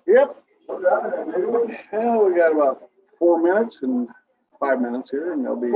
Yep. Well, we got about 4 minutes and 5 minutes here, and they'll be.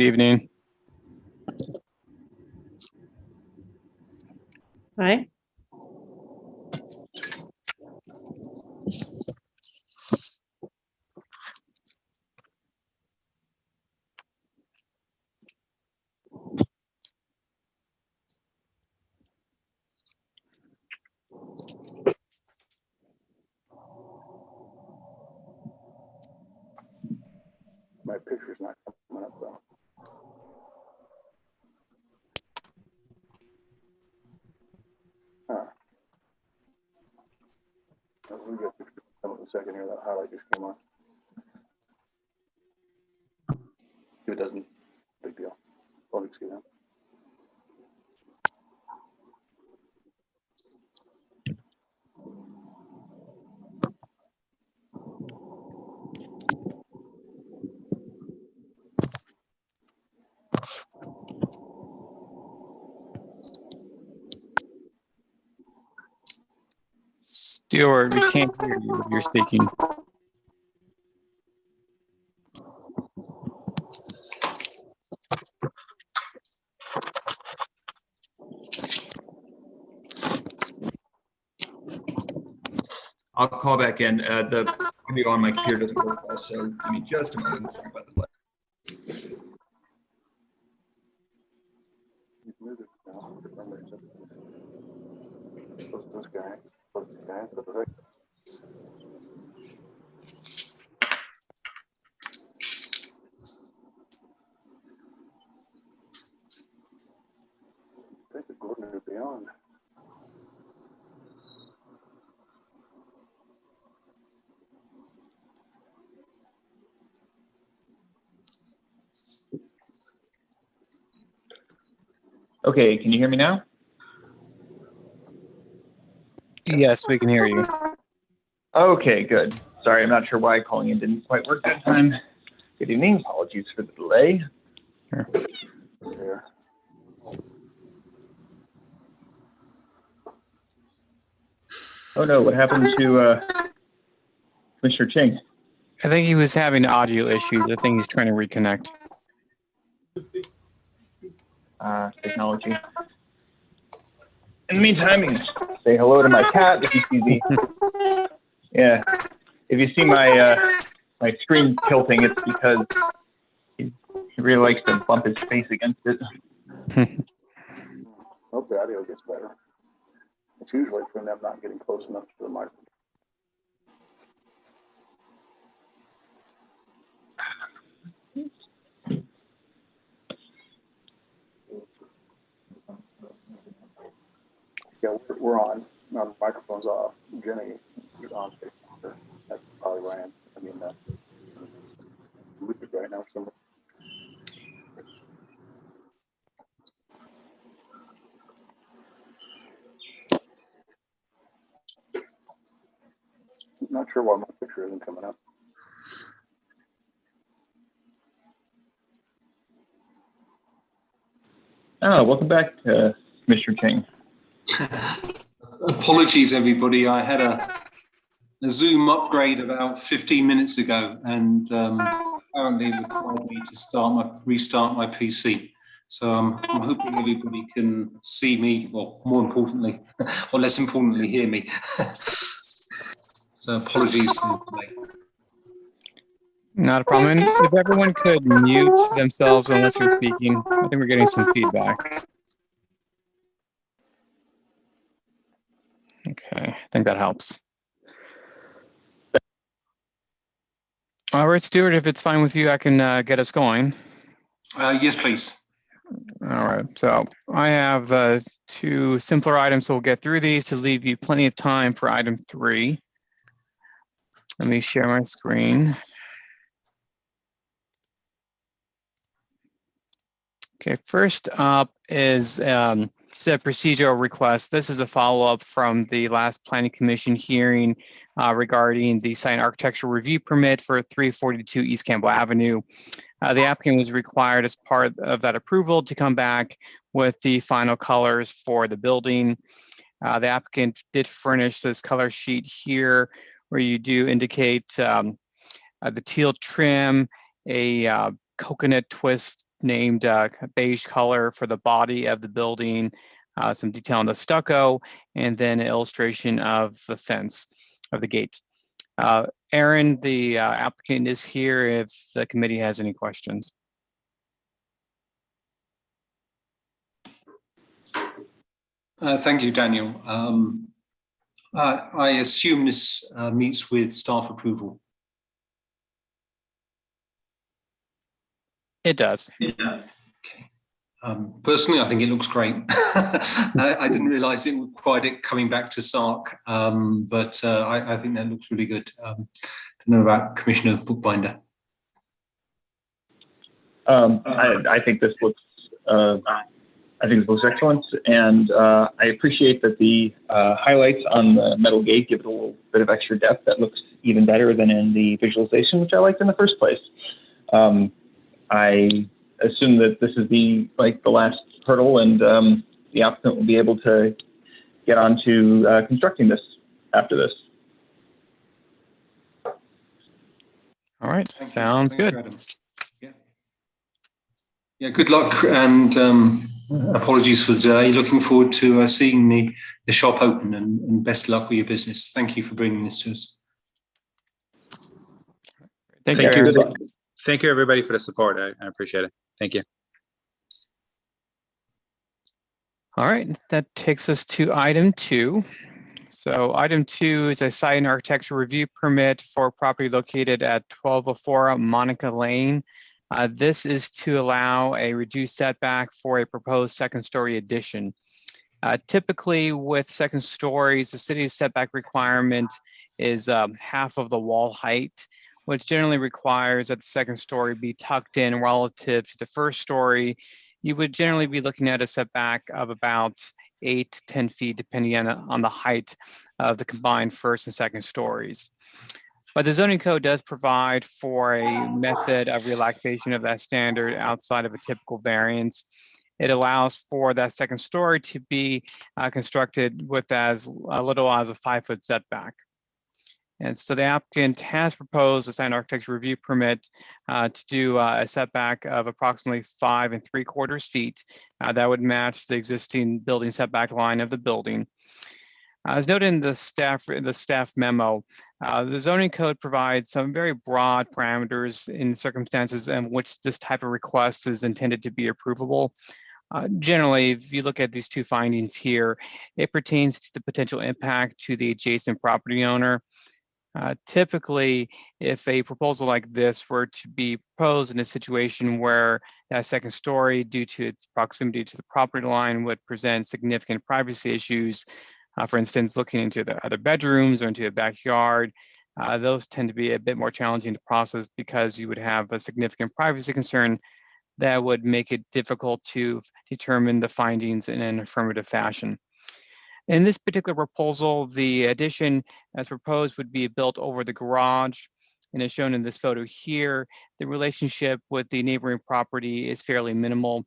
evening. Hi. My picture's not coming up though. Huh. We'll get a picture in a second here. That highlight just came on. If it doesn't, big deal. I'll see that. Stuart, we can't hear you if you're speaking. I'll call back in. The audio on my computer doesn't work well, so give me just a moment. Sorry about the delay. This guy. This guy. Take the Gordon beyond. Okay, can you hear me now? Yes, we can hear you. Okay, good. Sorry, I'm not sure why calling in didn't quite work that time. Good evening. Apologies for the delay. Sure. There. Oh no, what happened to Mr. Ching? I think he was having audio issues. I think he's trying to reconnect. Technology. In the meantime, you can say hello to my cat if you see the. Yeah, if you see my my screen tilting, it's because he really likes to bump his face against it. Hope the audio gets better. It's usually from them not getting close enough to the microphone. Yeah, we're on. Now the microphone's off. Jenny is on. That's probably Ryan. I mean, muted right now. Somewhere. Not sure why my picture isn't coming up. Oh, welcome back, Mr. Ching. Apologies, everybody. I had a Zoom upgrade about 15 minutes ago, and apparently it required me to restart my PC. So I'm hoping everybody can see me, or more importantly, or less importantly, hear me. So apologies for the delay. Not a problem. And if everyone could mute themselves unless you're speaking, I think we're getting some feedback. Okay, I think that helps. All right, Stuart, if it's fine with you, I can get us going. Yes, please. All right, so I have 2 simpler items, so we'll get through these to leave you plenty of time for item 3. Let me share my screen. Okay, first up is a procedural request. This is a follow-up from the last Planning Commission hearing regarding the site architectural review permit for 342 East Campbell Avenue. The applicant was required as part of that approval to come back with the final colors for the building. The applicant did furnish this color sheet here where you do indicate the teal trim, a coconut twist named beige color for the body of the building, some detail on the stucco, and then an illustration of the fence of the gate. Aaron, the applicant, is here if the committee has any questions. Thank you, Daniel. I assume this meets with staff approval. It does. Yeah. Okay. Personally, I think it looks great. I didn't realise it required it coming back to SARC, but I think that looks really good. To know about Commissioner Bookbinder. I think this looks. I think it looks excellent, and I appreciate that the highlights on the metal gate give it a little bit of extra depth that looks even better than in the visualization, which I liked in the first place. I assume that this is the last hurdle, and the applicant will be able to get on to constructing this after this. All right, Thank sounds you. good. Yeah, good luck, and apologies for the delay. Looking forward to seeing the shop open, and best luck with your business. Thank you for bringing this to us. Thank you. Thank you, everybody, for the support. I appreciate it. Thank you. All right, that takes us to item 2. So item 2 is a site and architectural review permit for property located at 1204 Monica Lane. This is to allow a reduced setback for a proposed second-story addition. Typically, with second stories, the city's setback requirement is half of the wall height, which generally requires that the second story be tucked in relative to the first story. You would generally be looking at a setback of about 8 to 10 feet, depending on the height of the combined first and second stories. But the zoning code does provide for a method of relaxation of that standard outside of a typical variance. It allows for that second story to be constructed with as little as a 5-foot setback. And so the applicant has proposed a site architecture review permit to do a setback of approximately 5 3/4 feet. That would match the existing building setback line of the building. As noted in the staff memo, the zoning code provides some very broad parameters in circumstances in which this type of request is intended to be approvable. Generally, if you look at these 2 findings here, it pertains to the potential impact to the adjacent property owner. Typically, if a proposal like this were to be proposed in a situation where that second story, due to its proximity to the property line, would present significant privacy issues, for instance, looking into the other bedrooms or into a backyard, those tend to be a bit more challenging to process because you would have a significant privacy concern that would make it difficult to determine the findings in an affirmative fashion. In this particular proposal, the addition as proposed would be built over the garage, and as shown in this photo here, the relationship with the neighboring property is fairly minimal.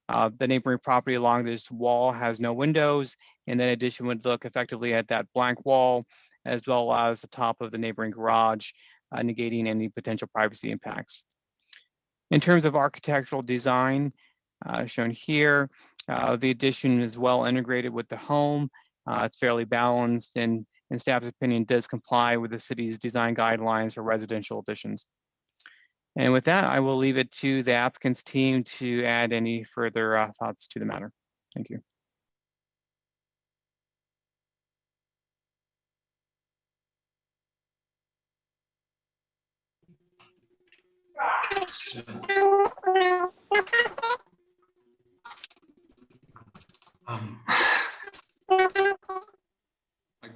The neighboring property along this wall has no windows, and that addition would look effectively at that blank wall, as well as the top of the neighboring garage, negating any potential privacy impacts. In terms of architectural design, shown here, the addition is well integrated with the home. It's fairly balanced, and in staff's opinion, does comply with the city's design guidelines for residential additions. And with that, I will leave it to the applicant's team to add any further thoughts to the matter. Thank you.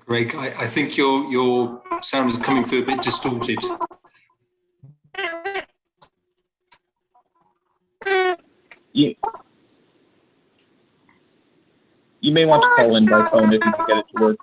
Greg, I think your sound is coming through a bit distorted. You may want to call in by phone if you can get it to work.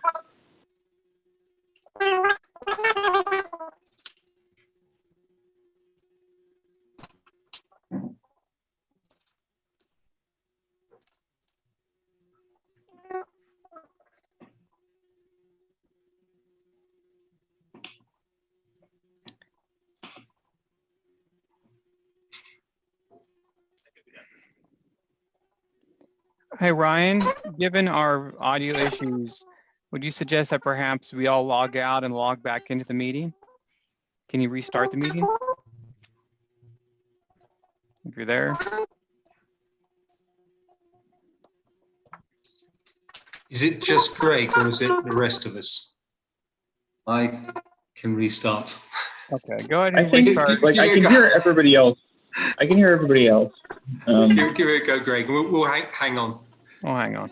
Hey, Ryan, given our audio issues, would you suggest that perhaps we all log out and log back into the meeting? Can you restart the meeting? If you're there. Is it just Greg or is it the rest of us? I can restart. Okay, go ahead I and think restart. like I can hear everybody else. I can hear everybody else. Give it a go, Greg. We'll hang on. Oh, hang on.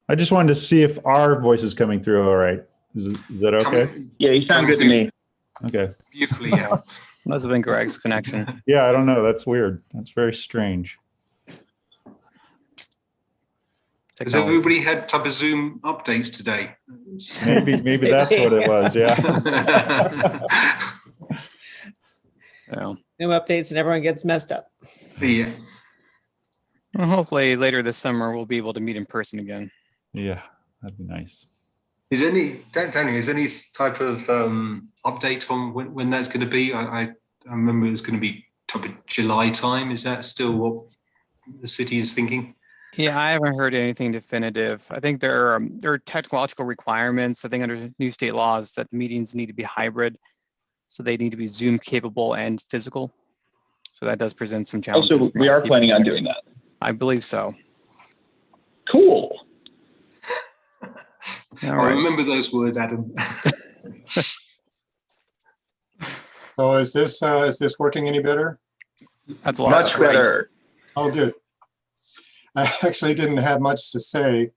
I just wanted to see if our voice is coming through all right. Is that okay? Yeah, you sound good to me. Okay. Beautifully, yeah. Must have been Greg's connection. Yeah, I don't know. That's weird. That's very strange. Has everybody had type of Zoom updates today? Maybe that's what it was. Yeah. Yeah. New updates and everyone gets messed up. Yeah. Well, hopefully later this summer we'll be able to meet in person again. Yeah, that'd be nice. Is Daniel, is any type of update on when that's going to be? I remember it was going to be type of July time. Is that still what the city is thinking? Yeah, I haven't heard anything definitive. I think there are technological requirements. I think under new state laws that the meetings need to be hybrid, so they need to be Zoom capable and physical. So that does present some challenges. Also, we are planning on doing that. I believe so. Cool. All I right. remember those words, Adam. So is this working any better? That's a lot. Much better. Oh, good. I actually didn't have much to say.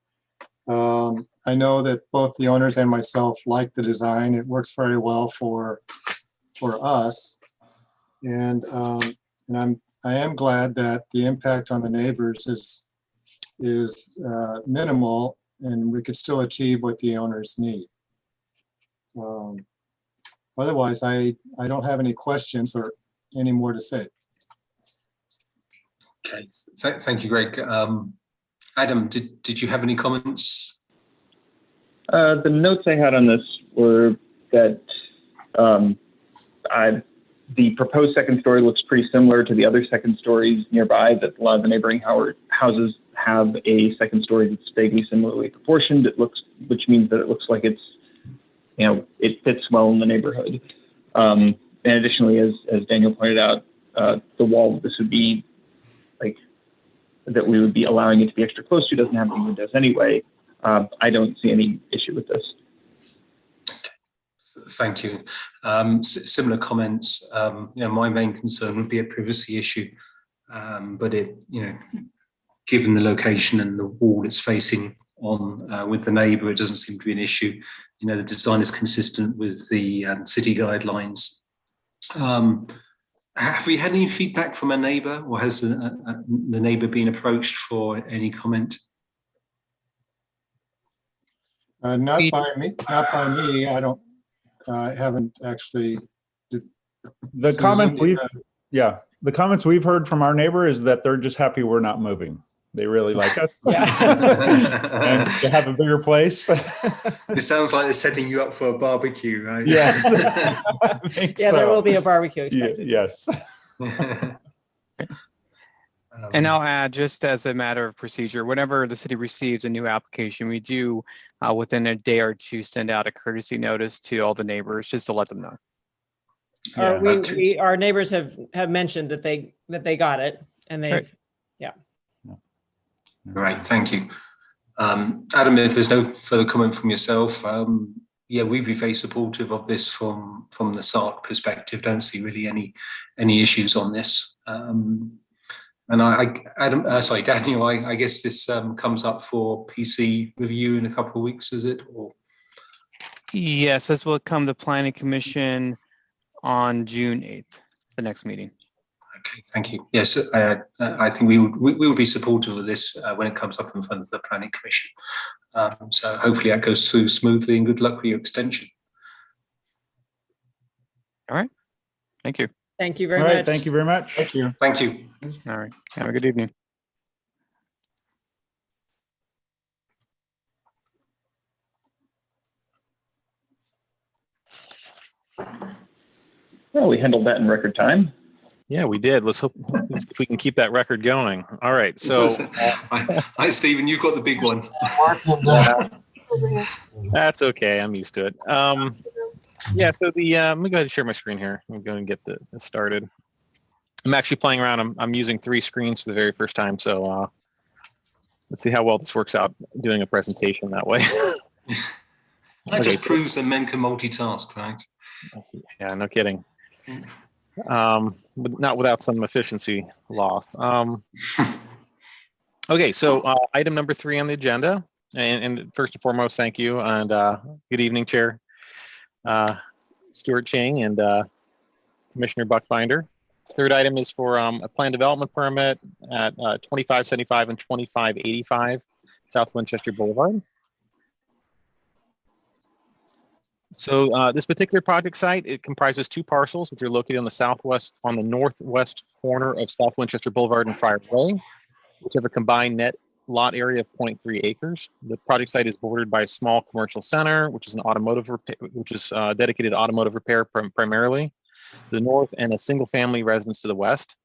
I know that both the owners and myself like the design. It works very well for us, and I am glad that the impact on the neighbors is minimal, and we could still achieve what the owners need. Otherwise, I don't have any questions or any more to say. Okay, thank you, Greg. Adam, did you have any comments? The notes I had on this were that the proposed second story looks pretty similar to the other second stories nearby, that a lot of the neighboring houses have a second story that's vaguely similarly proportioned. Which means that it looks like it's, it fits well in the neighborhood. And additionally, as Daniel pointed out, the wall this would be that we would be allowing it to be extra close to doesn't have any windows anyway. I don't see any issue with this. Thank you. Similar comments. My main concern would be a privacy issue, but given the location and the wall it's facing on with the neighbour, it doesn't seem to be an issue. The design is consistent with the city guidelines. Have we had any feedback from a neighbour, or has the neighbour been approached for any comment? Not by me. I don't. I haven't actually. The comments the comments we've heard from our neighbor is that they're just happy we're not moving. They really like us. And to have a bigger place. It sounds like they're setting you up for a barbecue, right? Yeah. Yeah, there will be a barbecue expected. Yes. And I'll add, just as a matter of procedure, whenever the city receives a new application, we do within a day or two send out a courtesy notice to all the neighbors just to let them know. Or our neighbors have mentioned that they got it, and they've Right. Right, thank you. Adam, if there's no further comment from yourself, we'd be very supportive of this from the SARC perspective. Don't see really any issues on this. And Daniel, I guess this comes up for PC review in a couple of weeks, is it? Or Yes, this will come to Planning Commission on June 8th, the next meeting. okay, thank you. Yes, I think we would be supportive of this when it comes up in front of the Planning Commission. So hopefully that goes through smoothly, and good luck with your extension. All right. Thank you. Thank you very All right. much. Thank you very much. Thank you. Thank you. All right. Have a good evening. Well, we handled that in record time. Yeah, we did. Let's hope if we can keep that record going. All right. So, hi, Stephen. You've got the big one. That's okay. I'm used to it. Yeah. So let me go ahead and share my screen here. I'm going to get this started. I'm actually playing around. I'm using 3 screens for the very first time. So let's see how well this works out doing a presentation that way. That just proves that men can multitask, right? Yeah, no kidding. But not without some efficiency loss. Okay, so item number 3 on the agenda, and first and foremost, thank you, and good evening, Chair Stuart Ching and Commissioner Buckbinder. Third item is for a plan development permit at 2575 and 2585 South Winchester Boulevard. So this particular project site, it comprises 2 parcels, which are located on the northwest corner of South Winchester Boulevard and Friar Way, which have a combined net lot area of 0.3 acres. The project site is bordered by a small commercial center, which is dedicated to automotive repair primarily to the north, and a single-family residence to the west.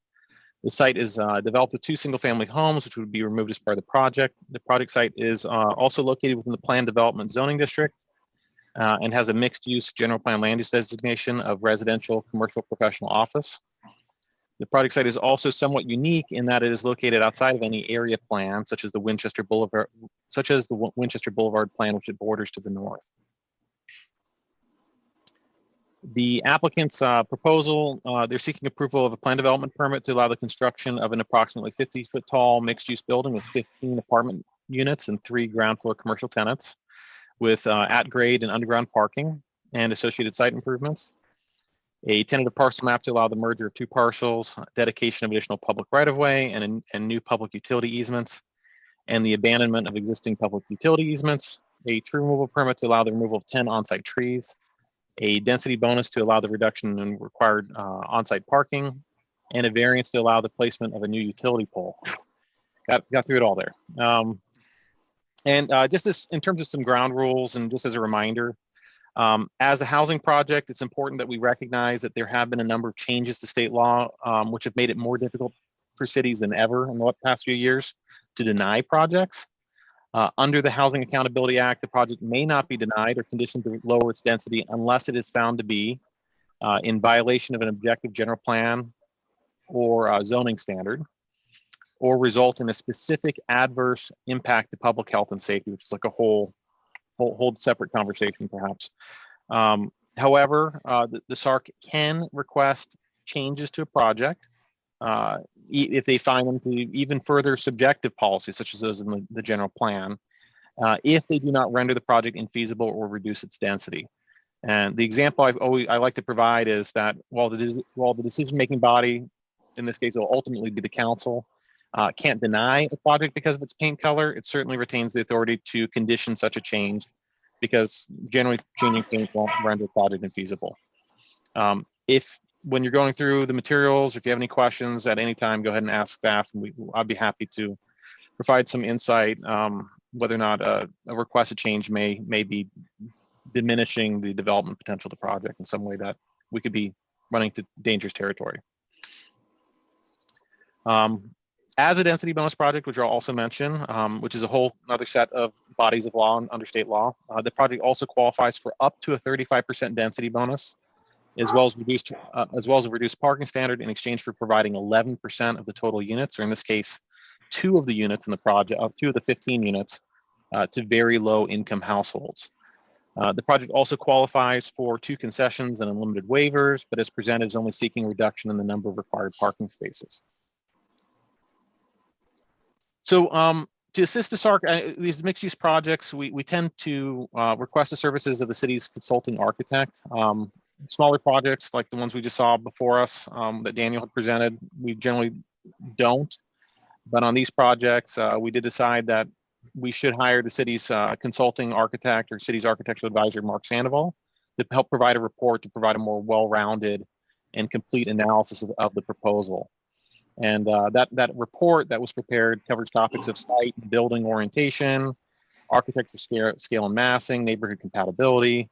The site is developed with 2 single-family homes, which would be removed as part of the project. The project site is also located within the planned development zoning district. And has a mixed-use general plan land use designation of residential, commercial, professional office. The project site is also somewhat unique in that it is located outside of any area plan, such as the Winchester Boulevard plan, which it borders to the north. The applicant's proposal, they're seeking approval of a plan development permit to allow the construction of an approximately 50-foot tall mixed-use building with 15 apartment units and 3 ground floor commercial tenants, with at-grade and underground parking and associated site improvements, a tentative parcel map to allow the merger of 2 parcels, dedication of additional public right-of-way and new public utility easements, and the abandonment of existing public utility easements, a tree removal permit to allow the removal of 10 on-site trees, a density bonus to allow the reduction in required on-site parking, and a variance to allow the placement of a new utility pole. Got through it all there. And just in terms of some ground rules, and just as a reminder, as a housing project, it's important that we recognize that there have been a number of changes to state law, which have made it more difficult for cities than ever in the past few years to deny projects. Under the Housing Accountability Act, the project may not be denied or conditioned to lower its density unless it is found to be in violation of an objective general plan or zoning standard, or result in a specific adverse impact to public health and safety, which is like a whole separate conversation, perhaps. However, the SARC can request changes to a project if they find them to even further subjective policies, such as those in the general plan, if they do not render the project infeasible or reduce its density. And the example I like to provide is that while the decision-making body, in this case, will ultimately be the council, can't deny a project because of its paint color, it certainly retains the authority to condition such a change, because generally changing paint won't render a project infeasible. When you're going through the materials, if you have any questions at any time, go ahead and ask staff, and I'd be happy to provide some insight whether or not a requested change may be diminishing the development potential of the project in some way that we could be running to dangerous territory. As a density bonus project, which I'll also mention, which is a whole other set of bodies of law under state law, the project also qualifies for up to a 35% density bonus, as well as a reduced parking standard in exchange for providing 11% of the total units, or in this case, 2 of the units in the project, 2 of the 15 units, to very low income households. The project also qualifies for 2 concessions and unlimited waivers, but as presented is only seeking reduction in the number of required parking spaces. So to assist the SARC, these mixed-use projects, we tend to request the services of the city's consulting architect. Smaller projects like the ones we just saw before us that Daniel had presented, we generally don't. But on these projects, we did decide that we should hire the city's consulting architect or city's architectural advisor, Mark Sandoval, to help provide a report to provide a more well-rounded and complete analysis of the proposal. And that report that was prepared covers topics of site and building orientation, architecture scale and massing, neighborhood compatibility,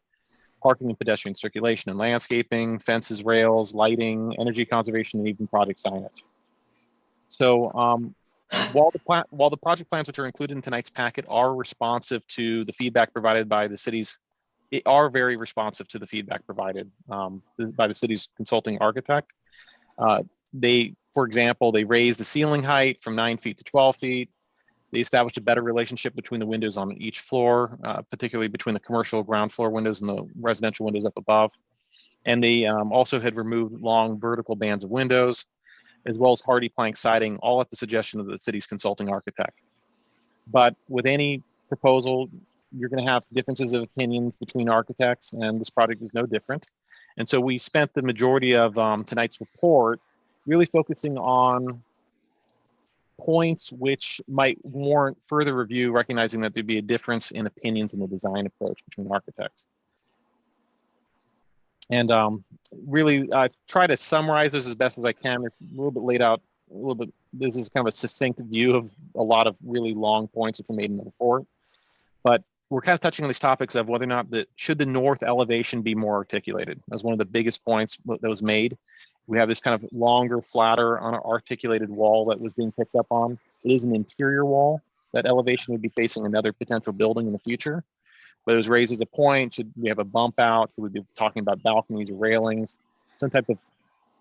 parking and pedestrian circulation and landscaping, fences, rails, lighting, energy conservation, and even project signage. So while the project plans which are included in tonight's packet are responsive to the feedback provided by the city's, are very responsive to the feedback provided by the city's consulting architect. For example, they raised the ceiling height from 9 feet to 12 feet. They established a better relationship between the windows on each floor, particularly between the commercial ground floor windows and the residential windows up above. And they also had removed long vertical bands of windows, as well as hardy plank siding, all at the suggestion of the city's consulting architect. But with any proposal, you're going to have differences of opinions between architects, and this project is no different. And so we spent the majority of tonight's report really focusing on points which might warrant further review, recognizing that there'd be a difference in opinions in the design approach between architects. And really, I try to summarize this as best as I can. It's a little bit laid out, a little bit. This is kind of a succinct view of a lot of really long points which are made in the report. But we're kind of touching on these topics of whether or not should the north elevation be more articulated. That was one of the biggest points that was made. We have this kind of longer, flatter, unarticulated wall that was being picked up on. It is an interior wall. That elevation would be facing another potential building in the future. But it was raised as a point. Should we have a bump out? Should we be talking about balconies or railings? Some type of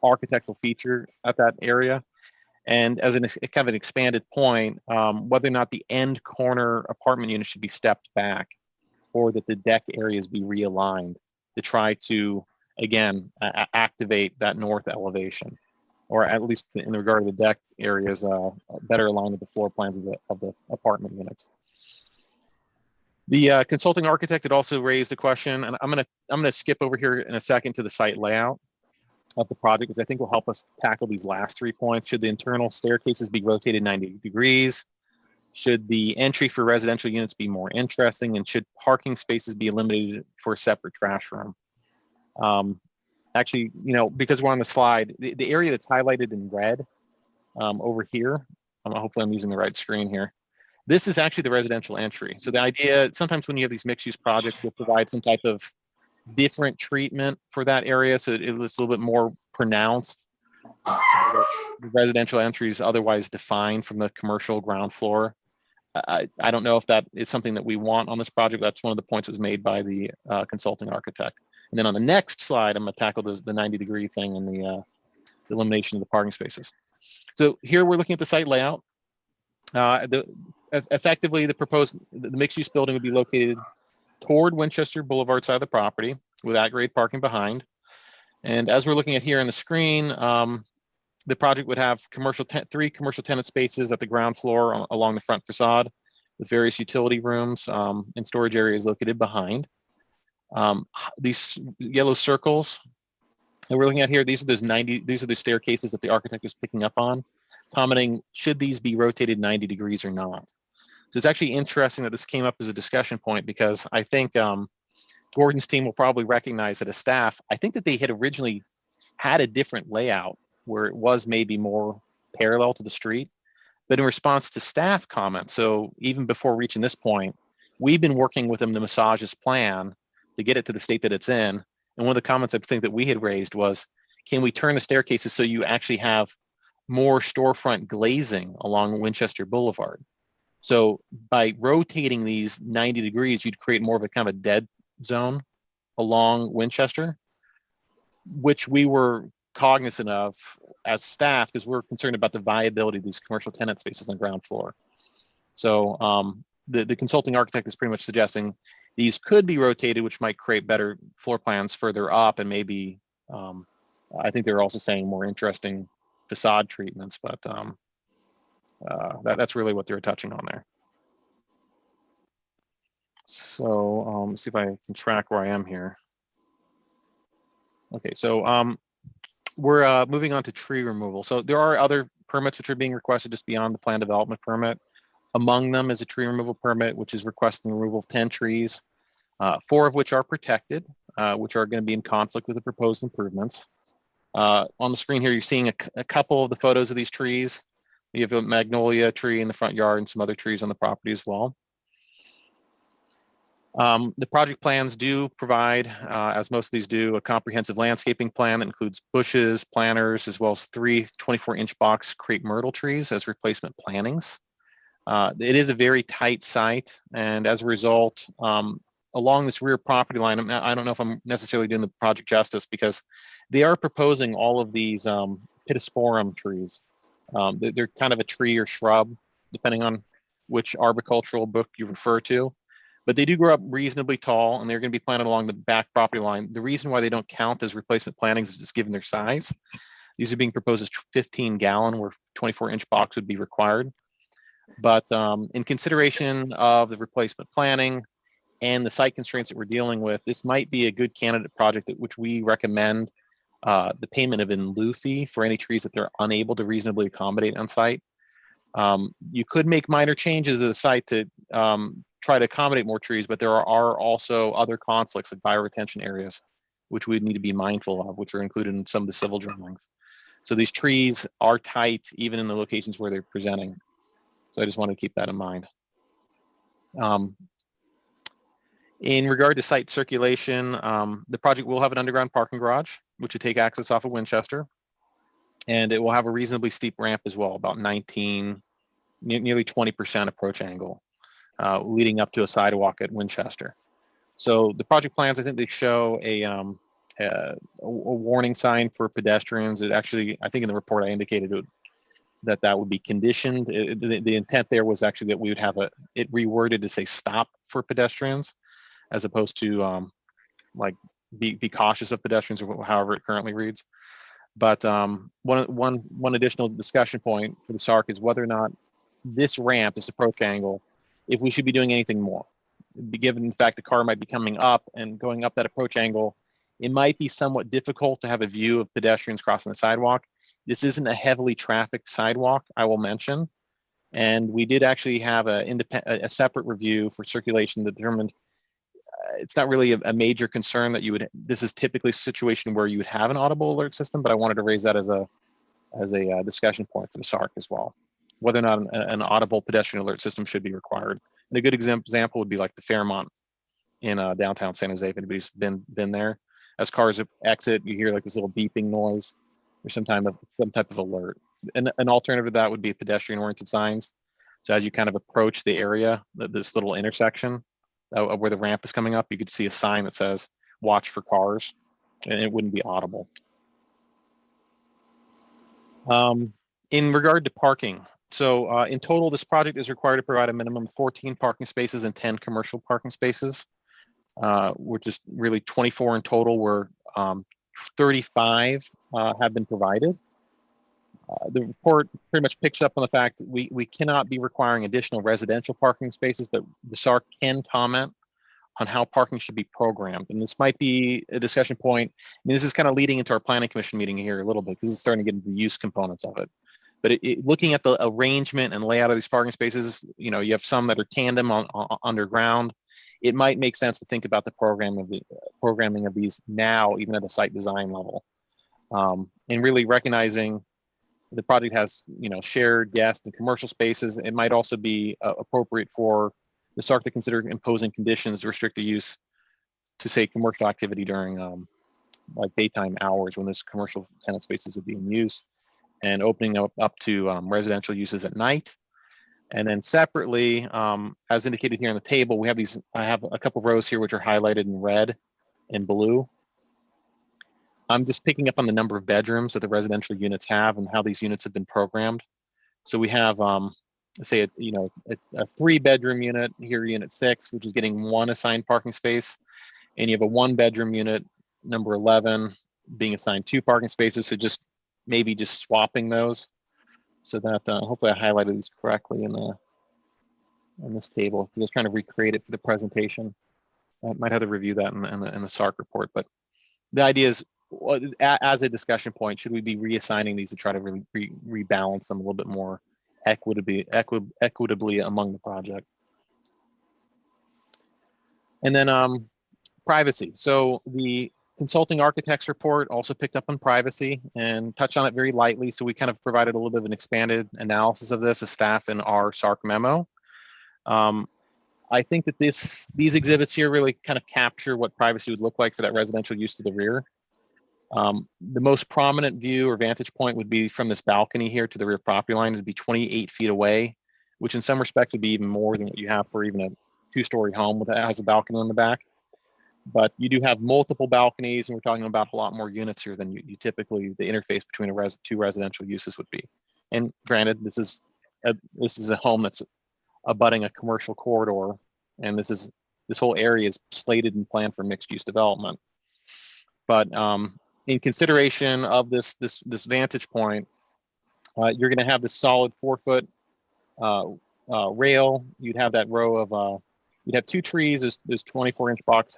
architectural feature at that area. And as kind of an expanded point, whether or not the end corner apartment unit should be stepped back, or that the deck areas be realigned to try to, again, activate that north elevation, or at least in regard to the deck areas, better aligned with the floor plans of the apartment units. The consulting architect had also raised a question, and I'm gonna skip over here in a second to the site layout of the project, which I think will help us tackle these last 3 points. Should the internal staircases be rotated 90 degrees? Should the entry for residential units be more interesting? And should parking spaces be eliminated for a separate trash room? Actually, because we're on the slide, the area that's highlighted in red over here, hopefully I'm using the right screen here. This is actually the residential entry. So the idea, sometimes when you have these mixed use projects, you'll provide some type of different treatment for that area, so it's a little bit more pronounced. So the residential entry is otherwise defined from the commercial ground floor. I don't know if that is something that we want on this project. That's one of the points that was made by the consulting architect. And then on the next slide, I'm going to tackle the 90-degree thing and the elimination of the parking spaces. So here we're looking at the site layout. Effectively, the mixed-use building would be located toward Winchester Boulevard side of the property with at-grade parking behind. And as we're looking at here on the screen, the project would have 3 commercial tenant spaces at the ground floor along the front facade, with various utility rooms and storage areas located behind. These yellow circles that we're looking at here, these are the staircases that the architect is picking up on, commenting, should these be rotated 90 degrees or not? So it's actually interesting that this came up as a discussion point, because I think Gordon's team will probably recognize that as staff, I think that they had originally had a different layout where it was maybe more parallel to the street. But in response to staff comments, so even before reaching this point, we've been working with them to massage this plan to get it to the state that it's in. And one of the comments I think that we had raised was, can we turn the staircases so you actually have more storefront glazing along Winchester Boulevard? So by rotating these 90 degrees, you'd create more of a kind of a dead zone along Winchester, which we were cognizant of as staff, because we're concerned about the viability of these commercial tenant spaces on the ground floor. So the consulting architect is pretty much suggesting these could be rotated, which might create better floor plans further up, and maybe I think they're also saying more interesting facade treatments, but that's really what they're touching on there. So let's see if I can track where I am here. Okay, so we're moving on to tree removal. So there are other permits which are being requested just beyond the plan development permit. Among them is a tree removal permit, which is requesting the removal of 10 trees, 4 of which are protected, which are going to be in conflict with the proposed improvements. On the screen here, you're seeing a couple of the photos of these trees. You have a magnolia tree in the front yard and some other trees on the property as well. The project plans do provide, as most of these do, a comprehensive landscaping plan that includes bushes, planters, as well as 3 24-inch box crepe myrtle trees as replacement plantings. It is a very tight site, and as a result, along this rear property line, I don't know if I'm necessarily doing the project justice, because they are proposing all of these Pittosporum trees. They're kind of a tree or shrub, depending on which arboricultural book you refer to. But they do grow up reasonably tall, and they're going to be planted along the back property line. The reason why they don't count as replacement plantings is just given their size. These are being proposed as 15-gallon, where 24-inch box would be required. But in consideration of the replacement planting and the site constraints that we're dealing with, this might be a good candidate project which we recommend the payment of in lieu fee for any trees that they're unable to reasonably accommodate on site. You could make minor changes to the site to try to accommodate more trees, but there are also other conflicts like bioretention areas, which we need to be mindful of, which are included in some of the civil drawings. So these trees are tight, even in the locations where they're presenting. So I just want to keep that in mind. In regard to site circulation, the project will have an underground parking garage, which would take access off of Winchester. And it will have a reasonably steep ramp as well, about 19, nearly 20% approach angle, leading up to a sidewalk at Winchester. So the project plans, I think they show a warning sign for pedestrians. It actually, I think in the report I indicated that would be conditioned. The intent there was actually that we would have it reworded to say stop for pedestrians, as opposed to like be cautious of pedestrians, or however it currently reads. But one additional discussion point for the SARC is whether or not this ramp, this approach angle, if we should be doing anything more. Given the fact the car might be coming up and going up that approach angle, it might be somewhat difficult to have a view of pedestrians crossing the sidewalk. This isn't a heavily trafficked sidewalk, I will mention. And we did actually have a separate review for circulation that determined it's not really a major concern that this is typically a situation where you would have an audible alert system, but I wanted to raise that as a discussion point for the SARC as well, whether or not an audible pedestrian alert system should be required. And a good example would be like the Fairmont in downtown San Jose, if anybody's been there. As cars exit, you hear like this little beeping noise or some type of alert. And an alternative to that would be pedestrian-oriented signs. So as you kind of approach the area, this little intersection where the ramp is coming up, you could see a sign that says "Watch for cars," and it wouldn't be audible. In regard to parking, so in total, this project is required to provide a minimum of 14 parking spaces and 10 commercial parking spaces, which is really 24 in total, where 35 have been provided. The report pretty much picks up on the fact that we cannot be requiring additional residential parking spaces, but the SARC can comment on how parking should be programmed. And this might be a discussion point. I mean, this is kind of leading into our planning commission meeting here a little bit, because it's starting to get into the use components of it. But looking at the arrangement and layout of these parking spaces, you know, you have some that are tandem on underground. It might make sense to think about the programming of these now, even at a site design level, and really recognizing the project has, you know, shared guest and commercial spaces. It might also be appropriate for the SARC to consider imposing conditions to restrict the use to, say, commercial activity during like daytime hours when those commercial tenant spaces would be in use, and opening up to residential uses at night. And then separately, as indicated here on the table, we have I have a couple of rows here which are highlighted in red and blue. I'm just picking up on the number of bedrooms that the residential units have and how these units have been programmed. So we have, say, a 3-bedroom unit here, unit 6, which is getting 1 assigned parking space, and you have a 1-bedroom unit, number 11, being assigned 2 parking spaces. So maybe just swapping those, so that hopefully I highlighted these correctly in this table, because I was trying to recreate it for the presentation. I might have to review that in the SARC report, but the idea is, as a discussion point, should we be reassigning these to try to really rebalance them a little bit more equitably among the project? And then privacy. So the consulting architects report also picked up on privacy and touched on it very lightly. So we kind of provided a little bit of an expanded analysis of this as staff in our SARC memo. I think that these exhibits here really kind of capture what privacy would look like for that residential use to the rear. The most prominent view or vantage point would be from this balcony here to the rear property line. It'd be 28 feet away, which in some respects would be even more than what you have for even a 2-story home that has a balcony on the back. But you do have multiple balconies, and we're talking about a lot more units here than you typically, the interface between two residential uses would be. And granted, this is a home that's abutting a commercial corridor, and this whole area is slated and planned for mixed use development. But in consideration of this vantage point, you're going to have this solid 4-foot rail. You'd have that row of you'd have 2 trees. There's 24-inch box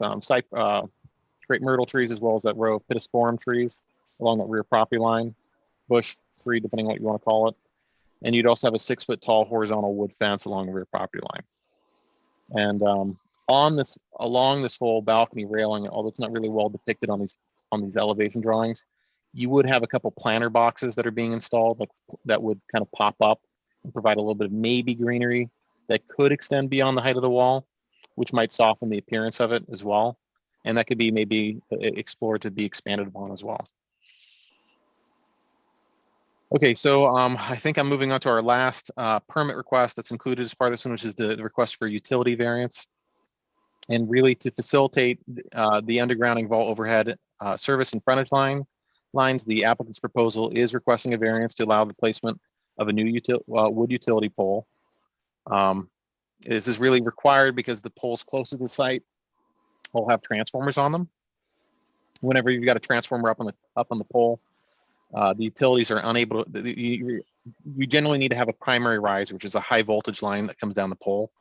great myrtle trees, as well as that row of pittosporum trees along that rear property line, bush tree, depending on what you want to call it. And you'd also have a 6-foot tall horizontal wood fence along the rear property line. And along this whole balcony railing, although it's not really well depicted on these elevation drawings, you would have a couple planter boxes that are being installed that would kind of pop up and provide a little bit of maybe greenery that could extend beyond the height of the wall, which might soften the appearance of it as well. And that could be maybe explored to be expanded upon as well. Okay, so I think I'm moving on to our last permit request that's included as part of this one, which is the request for utility variance. And really to facilitate the undergrounding of all overhead service and frontage lines, the applicant's proposal is requesting a variance to allow the placement of a new wood utility pole. This is really required because the poles close to the site will have transformers on them. Whenever you've got a transformer up on the pole, the utilities are unable to. You generally need to have a primary riser, which is a high voltage line that comes down the pole,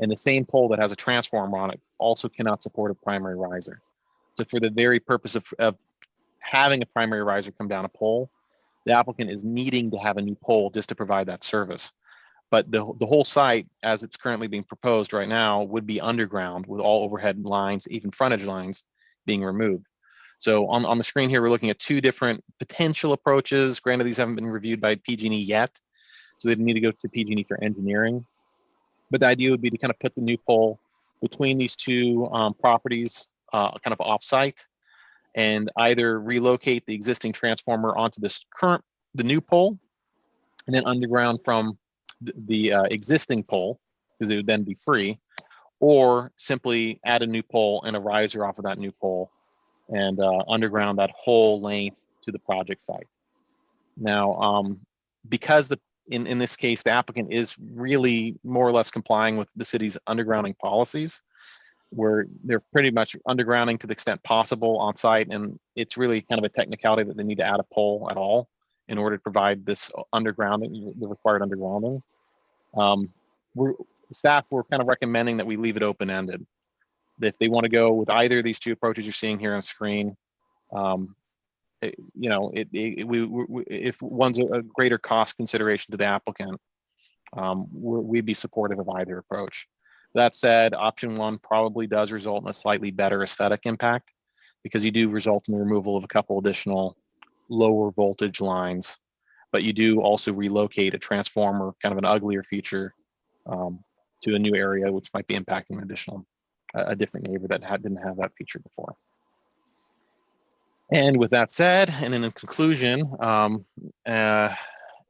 and the same pole that has a transformer on it also cannot support a primary riser. So for the very purpose of having a primary riser come down a pole, the applicant is needing to have a new pole just to provide that service. But the whole site, as it's currently being proposed right now, would be underground with all overhead lines, even frontage lines, being removed. So on the screen here, we're looking at 2 different potential approaches. Granted, these haven't been reviewed by PG&E yet, so they need to go to PG&E for engineering. But the idea would be to kind of put the new pole between these 2 properties, kind of off-site, and either relocate the existing transformer onto the new pole, and then underground from the existing pole, because it would then be free, or simply add a new pole and a riser off of that new pole and underground that whole length to the project site. Now, because in this case, the applicant is really more or less complying with the city's undergrounding policies, where they're pretty much undergrounding to the extent possible on site, and it's really kind of a technicality that they need to add a pole at all in order to provide this undergrounding, the required undergrounding. Staff were kind of recommending that we leave it open-ended. If they want to go with either of these 2 approaches you're seeing here on screen, if one's a greater cost consideration to the applicant, we'd be supportive of either approach. That said, option 1 probably does result in a slightly better aesthetic impact, because you do result in the removal of a couple additional lower voltage lines, but you do also relocate a transformer, kind of an uglier feature, to a new area, which might be impacting a different neighbor that didn't have that feature before. And with that said, and in conclusion,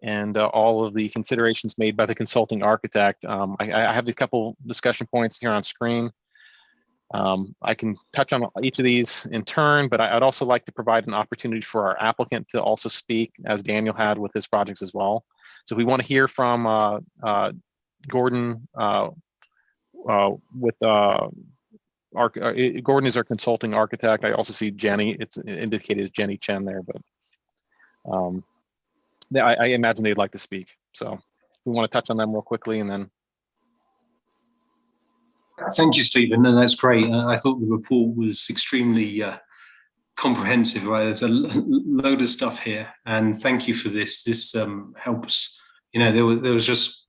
and all of the considerations made by the consulting architect, I have a couple discussion points here on screen. I can touch on each of these in turn, but I'd also like to provide an opportunity for our applicant to also speak, as Daniel had with his projects as well. So we want to hear from Gordon Gordon is our consulting architect. I also see Jenny, it's indicated as Jenny Chen there, but I imagine they'd like to speak. So we want to touch on them real quickly and then. Thank you, Stephen, and that's great. I thought the report was extremely comprehensive, right? There's a load of stuff here, and thank you for this. This helps. You know, there was just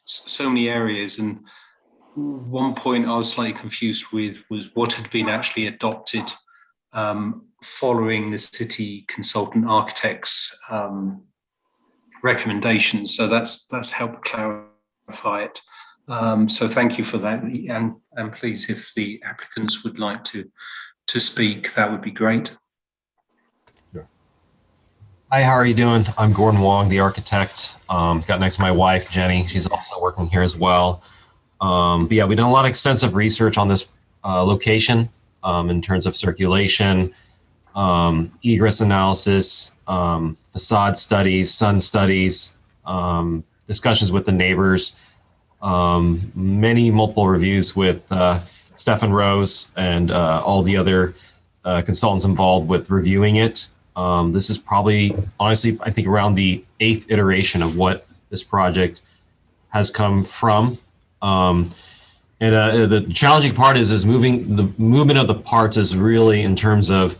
so many areas, and one point I was slightly confused with was what had been actually adopted following the city consultant architect's recommendations. So that's helped clarify it. So thank you for that. And please, if the applicants would like to speak, that would be great. Hi, how are you doing? I'm Gordon Wong, the architect. Got next to my wife, Jenny. She's also working here as well. But yeah, we've done a lot of extensive research on this location in terms of circulation, egress analysis, facade studies, sun studies, discussions with the neighbors, multiple reviews with Stefan Rose and all the other consultants involved with reviewing it. This is probably, honestly, I think around the 8th iteration of what this project has come from. The challenging part is moving, the movement of the parts is really in terms of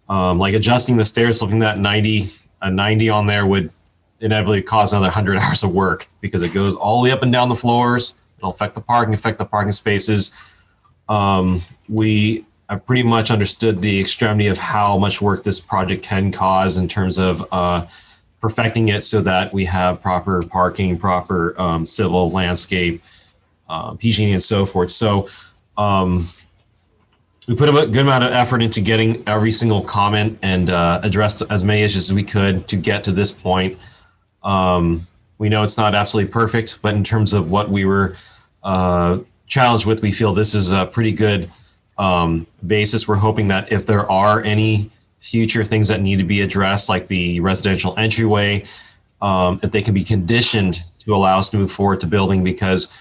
like adjusting the stairs, looking at 90 on there would inevitably cause another 100 hours of work because it goes all the way up and down the floors. It'll affect the parking spaces. We have pretty much understood the extremity of how much work this project can cause in terms of perfecting it so that we have proper parking, proper civil landscape, PG&E and so forth. So we put a good amount of effort into getting every single comment and addressed as many issues as we could to get to this point. We know it's not absolutely perfect, but in terms of what we were challenged with, we feel this is a pretty good basis. We're hoping that if there are any future things that need to be addressed, like the residential entryway, if they can be conditioned to allow us to move forward to building, because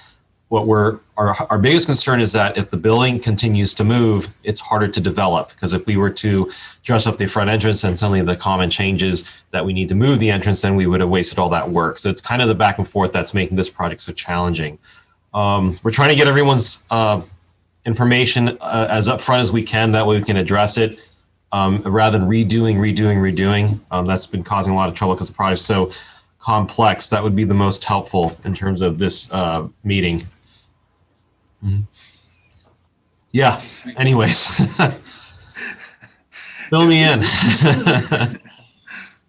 what our biggest concern is that if the building continues to move, it's harder to develop, because if we were to dress up the front entrance and suddenly the comment changes that we need to move the entrance, then we would have wasted all that work. So it's kind of the back and forth that's making this project so challenging. We're trying to get everyone's information as upfront as we can, that way we can address it rather than redoing. That's been causing a lot of trouble because the project's so complex. That would be the most helpful in terms of this meeting. Yeah, anyways. Fill me in.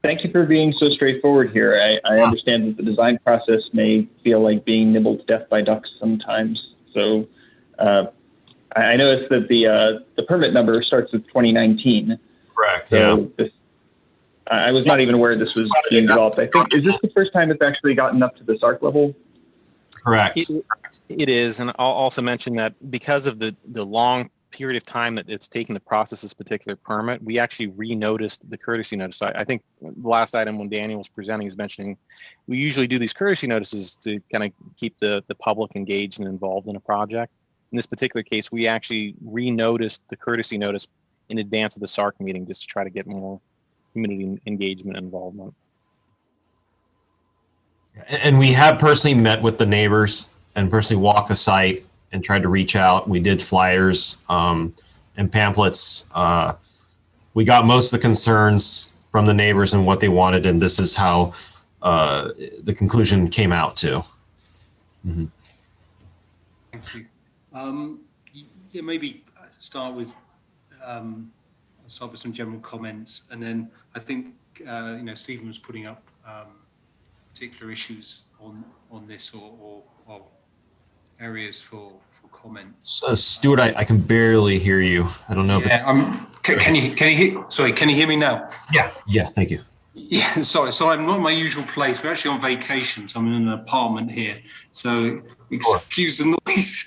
Thank you for being so straightforward here. I understand that the design process may feel like being nibbled to death by ducks sometimes. So I noticed that the permit number starts with 2019. Correct. So yeah. I was not even aware this was being developed. I think, is this the first time it's actually gotten up to the SARC level? Correct. It is, and I'll also mention that because of the long period of time that it's taken to process this particular permit, we actually re-noticed the courtesy notice. I think the last item when Daniel was presenting is mentioning we usually do these courtesy notices to kind of keep the public engaged and involved in a project. In this particular case, we actually re-noticed the courtesy notice in advance of the SARC meeting just to try to get more community engagement and involvement. And we have personally met with the neighbors and personally walked the site and tried to reach out. We did flyers and pamphlets. We got most of the concerns from the neighbors and what they wanted, and this is how the conclusion came out to. Mm-hmm. Thank you. Yeah, maybe start with some general comments, and then I think Stephen was putting up particular issues on this or areas for comments. Stuart, I can barely hear you. I don't know if it's... Can you hear? Sorry, can you hear me now? Yeah, thank you. Yeah, sorry. So I'm not in my usual place. We're actually on vacation, so I'm in an apartment here. So excuse the noise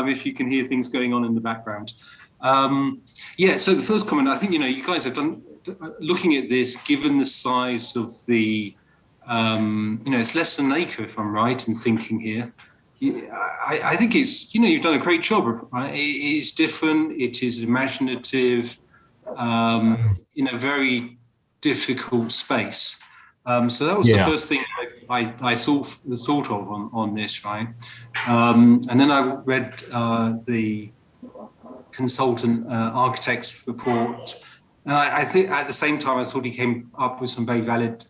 if you can hear things going on in the background. Yeah. So the first comment, I think you guys have done. Looking at this, given the size of the, it's less than an acre, if I'm right in thinking here. I think it's you've done a great job. Right? It is different. It is imaginative. In a very difficult space. So that was the first thing I thought of on this, right? And then I read the consultant architect's report, and I think at the same time I thought he came up with some very valid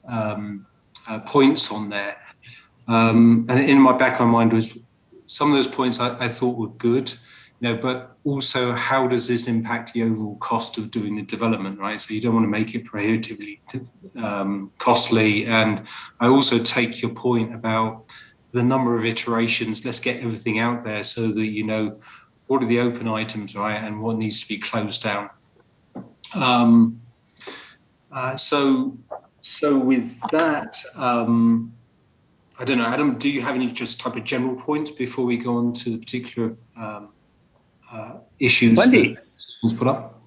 points on there. And in my back of my mind was some of those points I thought were good. But also how does this impact the overall cost of doing the development, right? So you don't want to make it prohibitively costly. And I also take your point about the number of iterations. Let's get everything out there so that you know what are the open items, right, and what needs to be closed down. So with that, I don't know, Adam, do you have any just type of general points before we go on to the particular issues Plenty. that was put up?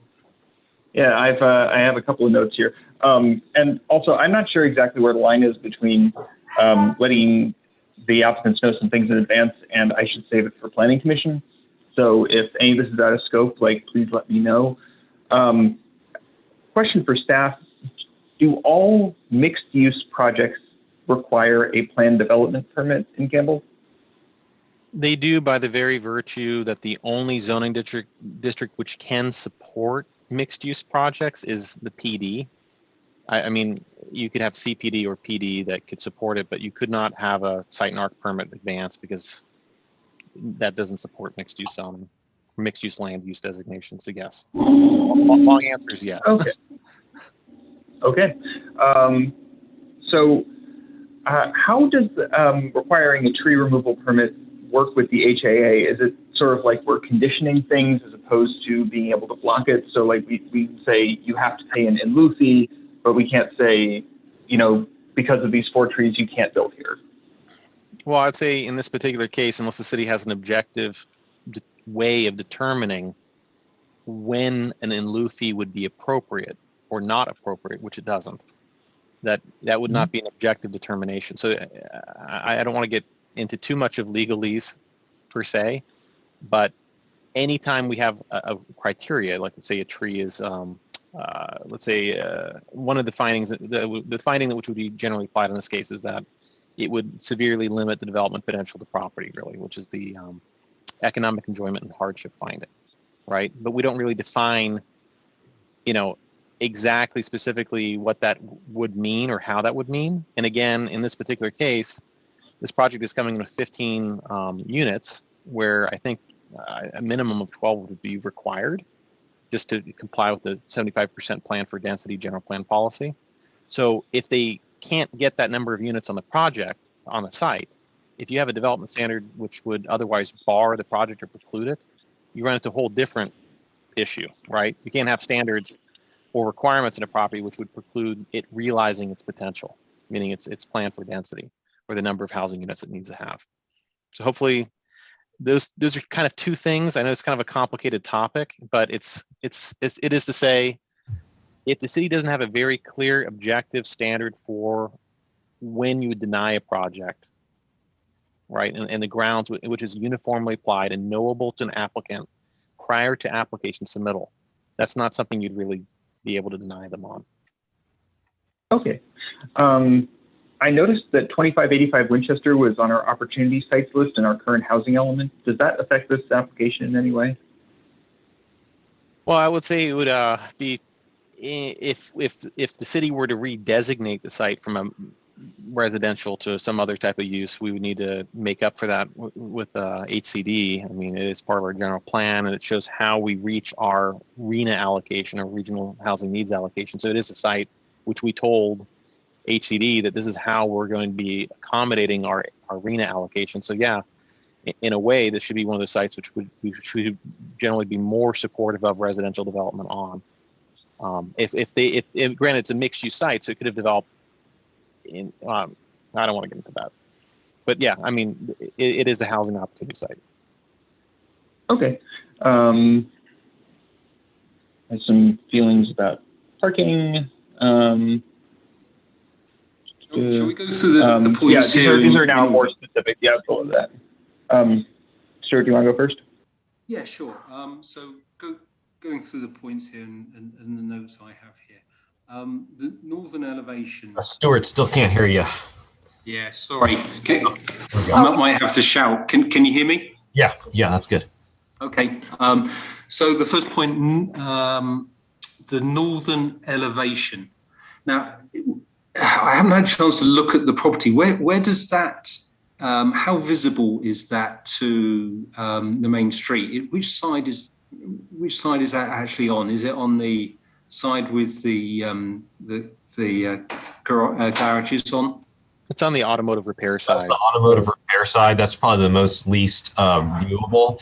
Yeah, I have a couple of notes here. And also, I'm not sure exactly where the line is between letting the applicants know some things in advance and I should save it for planning commission. So if any of this is out of scope, like, please let me know. Question for staff, do all mixed use projects require a planned development permit in Campbell? They do, by the very virtue that the only zoning district which can support mixed use projects is the PD. I mean, you could have CPD or PD that could support it, but you could not have a site and arc permit advance because that doesn't support mixed use zoning, mixed use land use designation. So yes, long answer is yes. Okay. Okay. So how does requiring a tree removal permit work with the HAA? Is it sort of like we're conditioning things as opposed to being able to block it? So like we say you have to pay an in lieu fee, but we can't say, you know, because of these 4 trees, you can't build here. Well, I'd say in this particular case, unless the city has an objective way of determining when an in lieu fee would be appropriate or not appropriate, which it doesn't, that would not be an objective determination. So I don't want to get into too much of legalese per se, but anytime we have a criteria, like let's say a tree is, let's say one of the findings, the finding that which would be generally applied in this case is that it would severely limit the development potential of the property, really, which is the economic enjoyment and hardship finding, right? But we don't really define, you know, exactly specifically what that would mean or how that would mean. And again, in this particular case, this project is coming with 15 units, where I think a minimum of 12 would be required just to comply with the 75% plan for density general plan policy. So if they can't get that number of units on the project, on the site, if you have a development standard which would otherwise bar the project or preclude it, you run into a whole different issue, right? You can't have standards or requirements in a property which would preclude it realizing its potential, meaning its plan for density or the number of housing units it needs to have. So hopefully those are kind of two things. I know it's kind of a complicated topic, but it is to say, if the city doesn't have a very clear objective standard for when you would deny a project, right, and the grounds which is uniformly applied and knowable to an applicant prior to application submittal, that's not something you'd really be able to deny them on. Okay. I noticed that 2585 Winchester was on our opportunity sites list in our current housing element. Does that affect this application in any way? Well, I would say it would be if the city were to redesignate the site from a residential to some other type of use, we would need to make up for that with HCD. I mean, it is part of our general plan, and it shows how we reach our RHNA allocation or regional housing needs allocation. So it is a site which we told HCD that this is how we're going to be accommodating our RHNA allocation. So yeah, in a way, this should be one of the sites which we should generally be more supportive of residential development on. If granted, it's a mixed use site, so it could have developed in, I don't want to get into that, but yeah, I mean, it is a housing opportunity site. Okay. I have some feelings about parking. Shall we go through the points yeah, here? These are now more specific. Yeah, I'll go with that. Stuart, do you want to go first? Yeah, sure. So going through the points here and the notes I have here. The northern elevation. Stuart, still can't hear you. Yeah, sorry. I might have to shout. Can you hear me? Yeah, that's good. Okay. So the first point, the northern elevation. Now, I haven't had a chance to look at the property. Where does that? How visible is that to the main street? Which side is that actually on? Is it on the side with the garages on? It's on the automotive repair That's side. the automotive repair side. That's probably the most least viewable.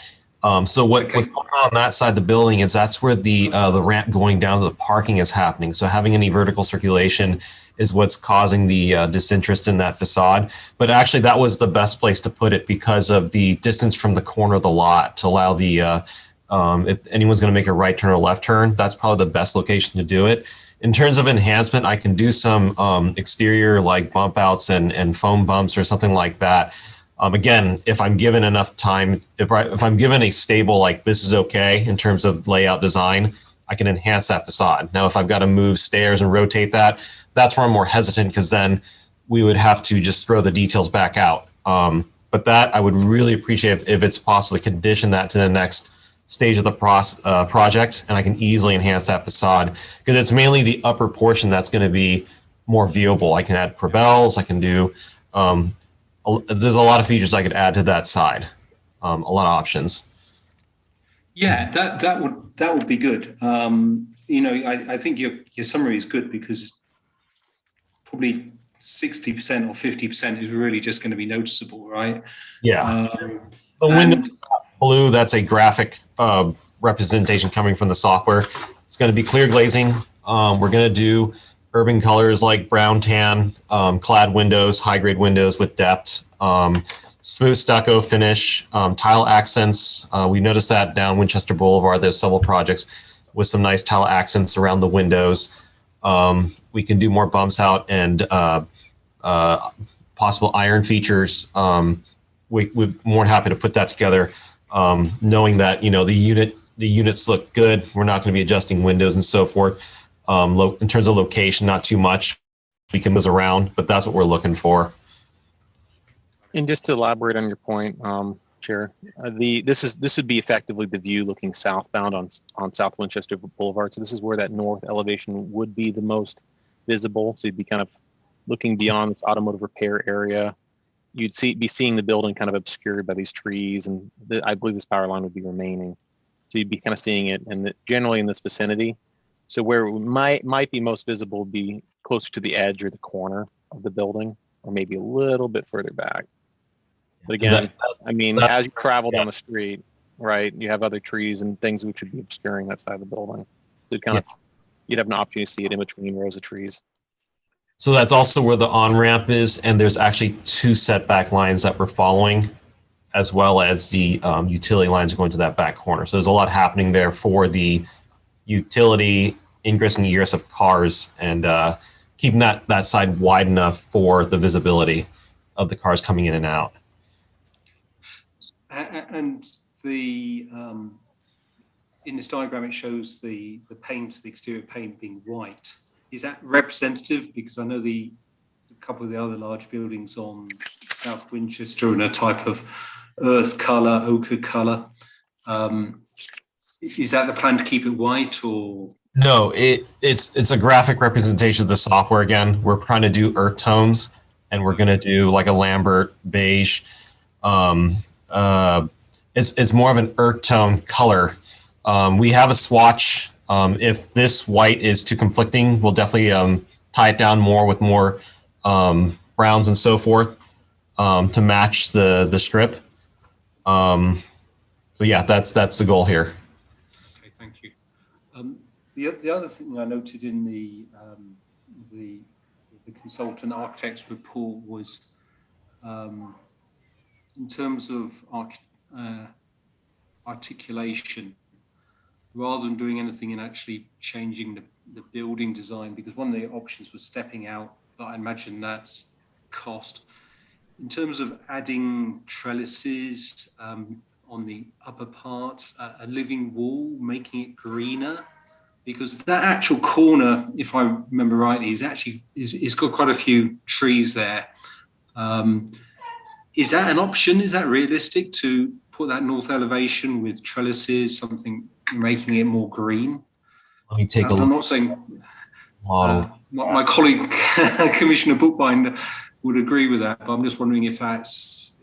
So what's going on that side of the building is that's where the ramp going down to the parking is happening. So having any vertical circulation is what's causing the disinterest in that facade. But actually, that was the best place to put it because of the distance from the corner of the lot to allow the if anyone's going to make a right turn or left turn, that's probably the best location to do it. In terms of enhancement, I can do some exterior like bump outs and foam bumps or something like that. Again, if I'm given enough time, if I'm given a stable, like this is okay in terms of layout design, I can enhance that facade. Now, if I've got to move stairs and rotate that, that's where I'm more hesitant because then we would have to just throw the details back out. But that I would really appreciate if it's possible to condition that to the next stage of the project, and I can easily enhance that facade because it's mainly the upper portion that's going to be more viewable. I can add prebels, I can do, there's a lot of features I could add to that side, a lot of options. Yeah, that would be good. You know, I think your summary is good because probably 60% or 50% is really just going to be noticeable, right? Yeah. The window blue, that's a graphic representation coming from the software. It's going to be clear glazing. We're going to do urban colors like brown tan, clad windows, high grade windows with depth, smooth stucco finish, tile accents. We noticed that down Winchester Boulevard. There's several projects with some nice tile accents around the windows. We can do more bumps out and possible iron features. We're more than happy to put that together, knowing that the units look good. We're not going to be adjusting windows and so forth. In terms of location, not too much. We can move around, but that's what we're looking for. And just to elaborate on your point, Chair, this would be effectively the view looking southbound on South Winchester Boulevard. So this is where that north elevation would be the most visible. So you'd be kind of looking beyond this automotive repair area. You'd be seeing the building kind of obscured by these trees, and I believe this power line would be remaining. So you'd be kind of seeing it, and generally in this vicinity. So where it might be most visible would be closer to the edge or the corner of the building, or maybe a little bit further back. But again, I mean, as you travel down the street, right, you have other trees and things which would be obscuring that side of the building. So you'd have an opportunity to see it in between rows of trees. So that's also where the on-ramp is, and there's actually 2 setback lines that we're following, as well as the utility lines going to that back corner. So there's a lot happening there for the utility ingress and egress of cars, and keeping that side wide enough for the visibility of the cars coming in and out. And the in this diagram, it shows the paint, the exterior paint being white. Is that representative? Because I know a couple of the other large buildings on South Winchester are in a type of earth color, ochre color. Is that the plan to keep it white, or? No, it's a graphic representation of the software. Again, we're trying to do earth tones, and we're going to do like a Lambert beige. It's more of an earth tone color. We have a swatch. If this white is too conflicting, we'll definitely tie it down more with more browns and so forth to match the strip. So yeah, that's the goal here. Okay, thank you. The other thing I noted in the consultant architect's report was in terms of articulation, rather than doing anything in actually changing the building design, because one of the options was stepping out, but I imagine that's cost. In terms of adding trellises on the upper part, a living wall, making it greener, because that actual corner, if I remember rightly, is got quite a few trees there. Is that an option? Is that realistic to put that north elevation with trellises, something making it more green? Let me take a look. I'm not saying my colleague, Commissioner Bookbinder, would agree with that, but I'm just wondering if that's.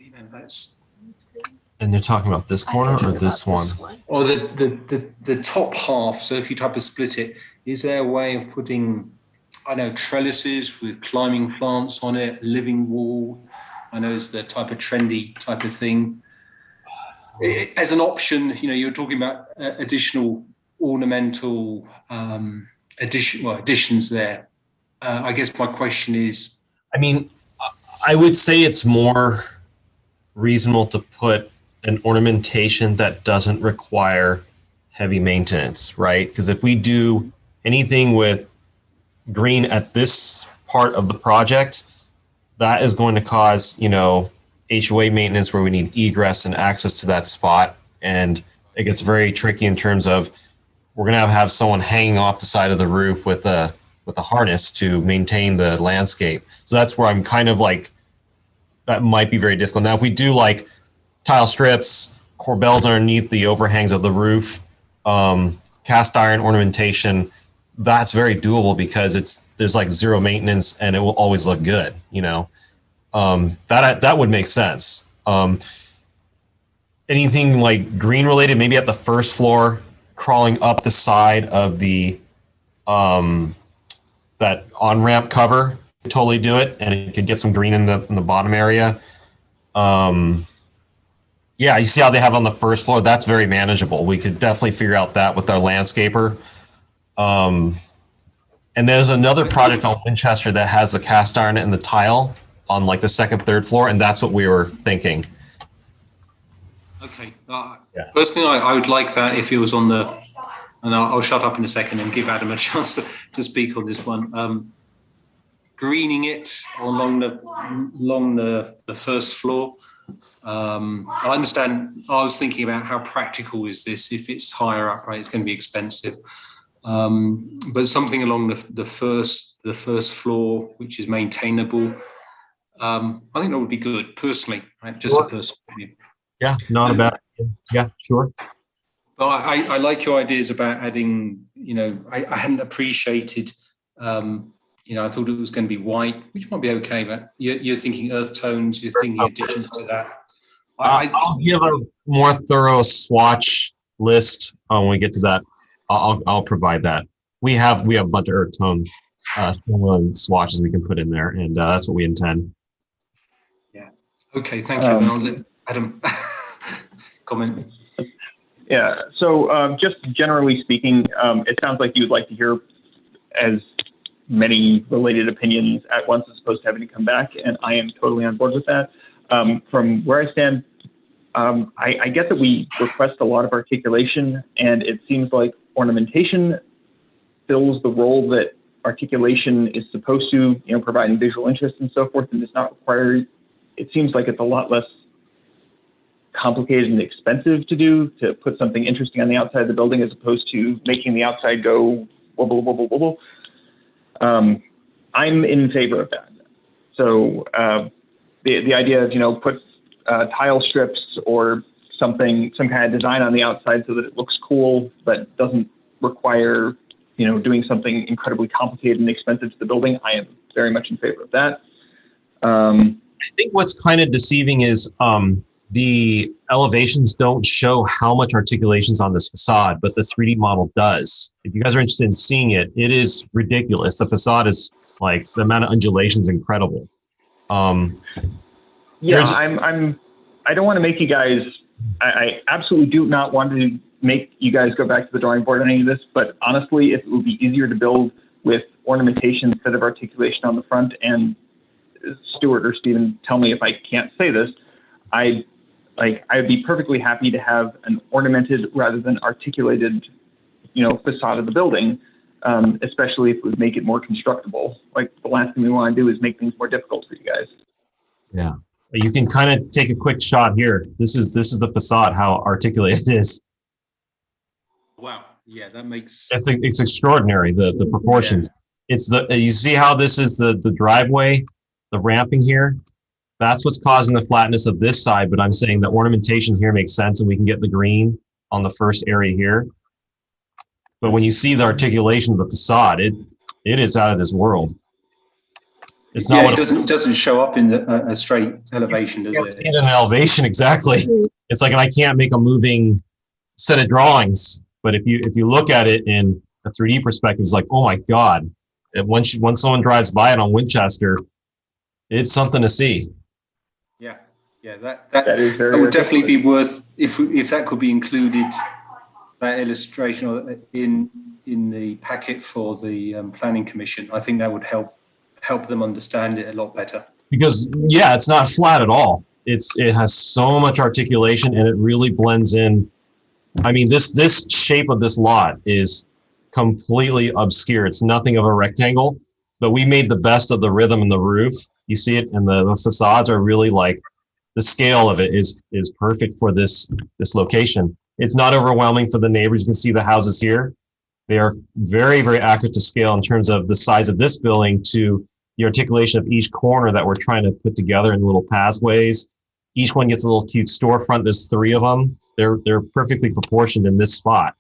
And you're talking about this corner or this one? Or the top half. So if you type of split it, is there a way of putting I know trellises with climbing plants on it, living wall. I know it's the type of trendy type of thing. As an option, you're talking about additional ornamental additions there. I guess my question is, I mean, I would say it's more reasonable to put an ornamentation that doesn't require heavy maintenance, right? Because if we do anything with green at this part of the project, that is going to cause, HOA maintenance where we need egress and access to that spot. And it gets very tricky in terms of we're going to have someone hanging off the side of the roof with a harness to maintain the landscape. So that's where I'm kind of like, that might be very difficult. Now, if we do like tile strips, corbels underneath the overhangs of the roof, cast iron ornamentation, that's very doable because there's like zero maintenance and it will always look good, that would make sense. Anything like green related, maybe at the first floor, crawling up the side of the that on-ramp cover, totally do it, and it could get some green in the bottom area. Yeah, you see how they have on the first floor? That's very manageable. We could definitely figure out that with our landscaper. And there's another project on Winchester that has the cast iron and the tile on like the second, third floor, and that's what we were thinking. Okay. Personally, I would like that if it was on the, and I'll shut up in a second and give Adam a chance to speak on this one. Greening it along the first floor. I understand. I was thinking about how practical is this if it's higher up, right? It's going to be expensive. But something along the first floor, which is maintainable, I think that would be good personally, right? Just a personal opinion. Yeah, not a bad idea. Yeah, sure. But I like your ideas about adding, I hadn't appreciated, I thought it was going to be white, which might be okay, but you're thinking earth tones, you're thinking additions to that. I'll give a more thorough swatch list when we get to that. I'll provide that. We have a bunch of earth tone swatches we can put in there, and that's what we intend. Yeah. Okay. Thank you. I'll let Adam comment. Yeah. So just generally speaking, it sounds like you'd like to hear as many related opinions at once as opposed to having to come back, and I am totally on board with that. From where I stand, I get that we request a lot of articulation, and it seems like ornamentation fills the role that articulation is supposed to, providing visual interest and so forth, and is not required. It seems like it's a lot less complicated and expensive to do, to put something interesting on the outside of the building as opposed to making the outside go wobble, wobble, wobble. I'm in favor of that. So the idea of, put tile strips or some kind of design on the outside so that it looks cool, but doesn't require, doing something incredibly complicated and expensive to the building. I am very much in favor of that. I think what's kind of deceiving is the elevations don't show how much articulation's on this facade, but the 3D model does. If you guys are interested in seeing it, it is ridiculous. The facade is like, the amount of undulation is incredible. Yeah, I don't want to make you guys, I absolutely do not want to make you guys go back to the drawing board on any of this, but honestly, if it would be easier to build with ornamentation instead of articulation on the front, and Stuart or Stephen, tell me if I can't say this, I'd be perfectly happy to have an ornamented rather than articulated, facade of the building, especially if it would make it more constructible. Like, the last thing we want to do is make things more difficult for you guys. Yeah, you can kind of take a quick shot here. This is the facade, how articulated it is. Wow. Yeah, that makes. It's extraordinary, the proportions. Yeah. You see how this is the driveway, the ramping here. That's what's causing the flatness of this side, but I'm saying the ornamentation here makes sense, and we can get the green on the first area here. But when you see the articulation of the facade, it is out of this world. It's not. Yeah, it doesn't show up in a straight elevation, does it? In an elevation, exactly. It's like, and I can't make a moving set of drawings, but if you look at it in a 3D perspective, it's like, oh my God, And once someone drives by it on Winchester, it's something to see. Yeah, That is very that would definitely be worth, if that could be included, that illustration in the packet for the Planning Commission. I think that would help them understand it a lot better. Because yeah, it's not flat at all. It has so much articulation, and it really blends in. I mean, this shape of this lot is completely obscure. It's nothing of a rectangle, but we made the best of the rhythm in the roof. You see it, and the facades are really like, the scale of it is perfect for this location. It's not overwhelming for the neighbors. You can see the houses here. They are very, very accurate to scale in terms of the size of this building to the articulation of each corner that we're trying to put together in little pathways. Each one gets a little cute storefront. There's 3 of them. They're perfectly proportioned in this spot.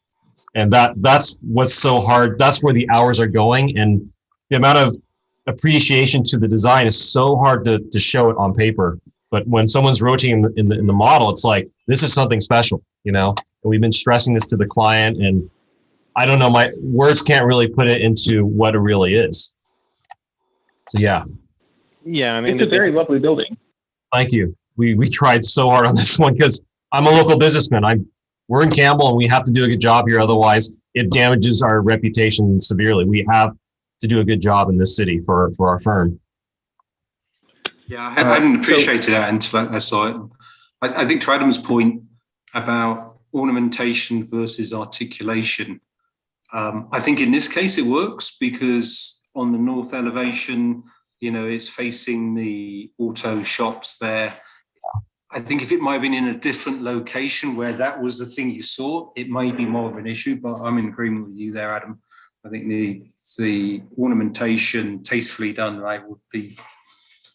And that's what's so hard. That's where the hours are going. And the amount of appreciation to the design is so hard to show it on paper. But when someone's rotating in the model, it's like, this is something special, you know? And we've been stressing this to the client, and I don't know, my words can't really put it into what it really is. So yeah. Yeah, I mean, It's a very lovely building. Thank you. We tried so hard on this one because I'm a local businessman. We're in Campbell, and we have to do a good job here. Otherwise, it damages our reputation severely. We have to do a good job in this city for our firm. Yeah, I hadn't appreciated that until I saw it. I think to Adam's point about ornamentation versus articulation, I think in this case it works because on the north elevation, you know, it's facing the auto shops there. I think if it might have been in a different location where that was the thing you saw, it may be more of an issue, but I'm in agreement with you there, Adam. I think the ornamentation tastefully done, right, would be,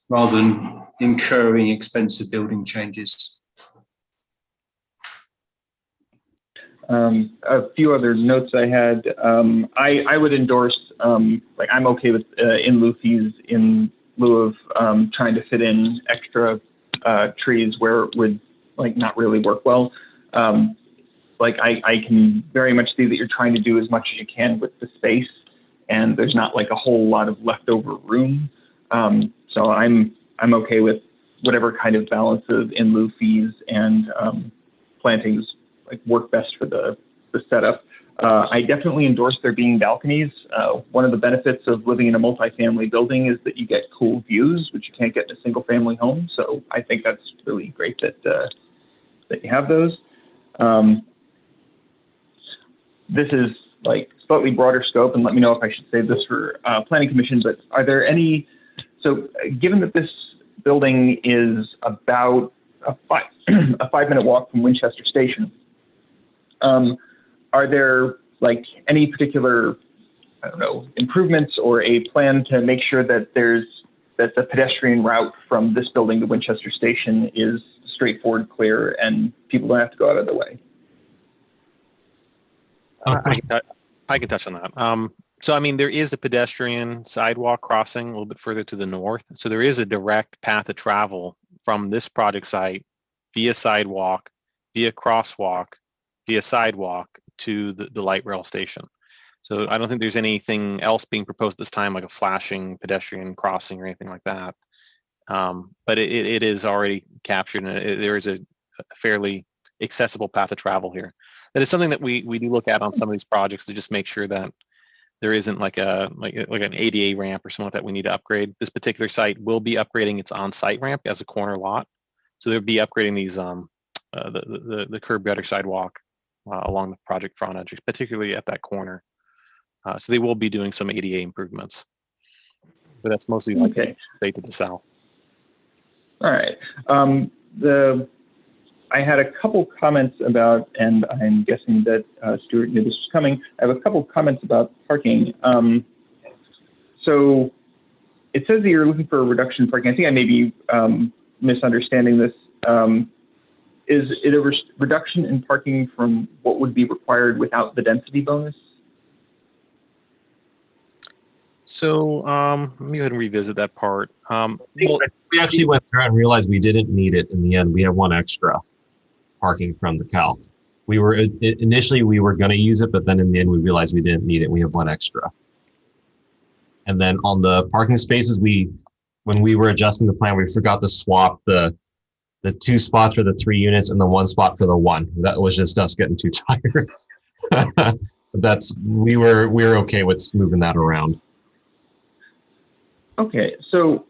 rather than incurring expensive building changes. A few other notes I had. I would endorse, like, I'm okay with in lieu fees in lieu of trying to fit in extra trees where it would, like, not really work well. Like, I can very much see that you're trying to do as much as you can with the space, and there's not like a whole lot of leftover room. So I'm okay with whatever kind of balance of in lieu fees and plantings like work best for the setup. I definitely endorse there being balconies. One of the benefits of living in a multifamily building is that you get cool views, which you can't get in a single family home. So I think that's really great that you have those. This is like slightly broader scope, and let me know if I should save this for Planning Commission, but are there any, so given that this building is about a 5-minute walk from Winchester Station, are there like any particular, I don't know, improvements or a plan to make sure that that the pedestrian route from this building to Winchester Station is straightforward, clear, and people don't have to go out of the way? I can touch on that. So, I mean, there is a pedestrian sidewalk crossing a little bit further to the north. So there is a direct path of travel from this project site via sidewalk, via crosswalk, via sidewalk to the light rail station. So I don't think there's anything else being proposed this time, like a flashing pedestrian crossing or anything like that. But it is already captured, and there is a fairly accessible path of travel here. That is something that we do look at on some of these projects to just make sure that there isn't like an ADA ramp or something like that we need to upgrade. This particular site will be upgrading its on-site ramp as a corner lot. So they'll be upgrading these the curb gutter sidewalk along the project front edge, particularly at that corner. So they will be doing some ADA improvements, but that's mostly like to the south. All right. I had a couple comments about, and I'm guessing that Stuart knew this was coming. I have a couple comments about parking. So it says that you're looking for a reduction in parking. I think I may be misunderstanding this. Is it a reduction in parking from what would be required without the density bonus? So let me go ahead and revisit that part. We actually went through and realized we didn't need it in the end. We have one extra parking from the calc. We were initially we were going to use it, but then in the end we realized we didn't need it. We have one extra. And then on the parking spaces, when we were adjusting the plan, we forgot to swap the 2 spots for the 3 units and the 1 spot for the 1. That was just us getting too tired. We were okay with moving that around. Okay, so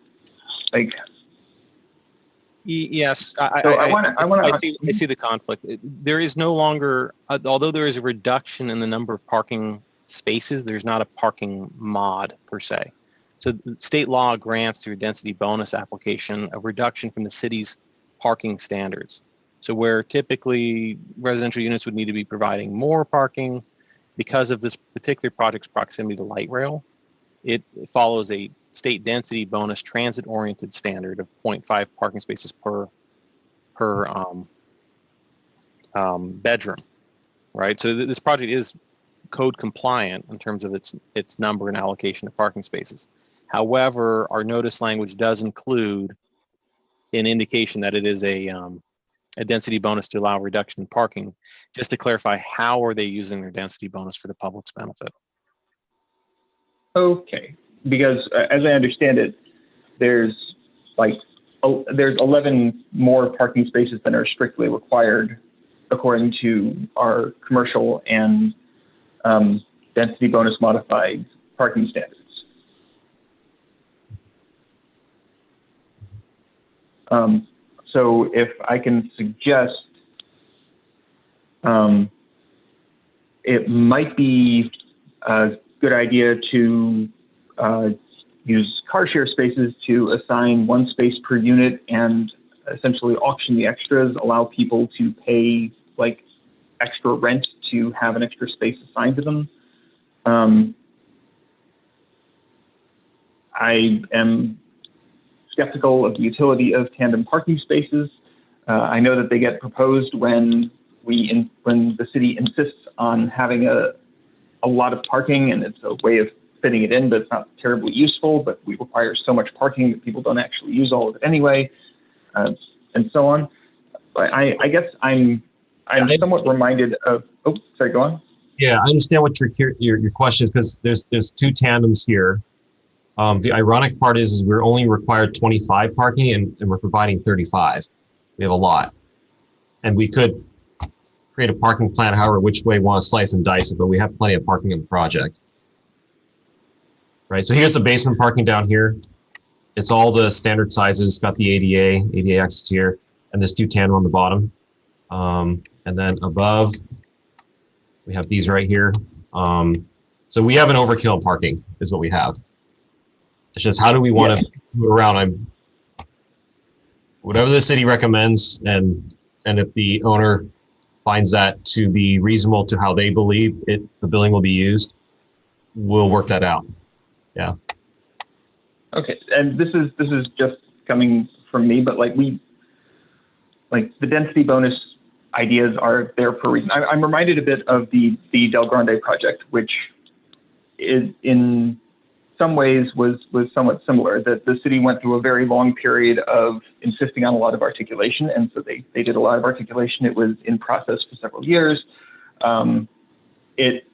like. Yes, I see the conflict. There is no longer, although there is a reduction in the number of parking spaces, there's not a parking mod per se. So state law grants through a density bonus application a reduction from the city's parking standards. So where typically residential units would need to be providing more parking because of this particular project's proximity to light rail, it follows a state density bonus transit oriented standard of 0.5 parking spaces per bedroom, right? So this project is code compliant in terms of its number and allocation of parking spaces. However, our notice language does include an indication that it is a density bonus to allow reduction in parking. Just to clarify, how are they using their density bonus for the public's benefit? Okay, because as I understand it, there's 11 more parking spaces than are strictly required according to our commercial and density bonus modified parking standards. So if I can suggest, it might be a good idea to use car share spaces to assign 1 space per unit and essentially auction the extras, allow people to pay like extra rent to have an extra space assigned to them. I am skeptical of the utility of tandem parking spaces. I know that they get proposed when the city insists on having a lot of parking, and it's a way of fitting it in, but it's not terribly useful. But we require so much parking that people don't actually use all of it anyway, and so on. But I guess I'm somewhat reminded of. Oh, sorry, go on. Yeah, I understand what your question is, because there's 2 tandems here. The ironic part is we're only required 25 parking and we're providing 35. We have a lot. And we could create a parking plan however which way we want to slice and dice it, but we have plenty of parking in the project. Right, so here's the basement parking down here. It's all the standard sizes, got the ADA access here, and this 2 tandem on the bottom. And then above, we have these right here. So we have an overkill in parking is what we have. It's just how do we want to move around? Whatever the city recommends, and if the owner finds that to be reasonable to how they believe the building will be used, we'll work that out. Yeah. Okay, and this is just coming from me, but the density bonus ideas are there for a reason. I'm reminded a bit of the Del Grande project, which is in some ways was somewhat similar. That the city went through a very long period of insisting on a lot of articulation, and so they did a lot of articulation. It was in process for several years. It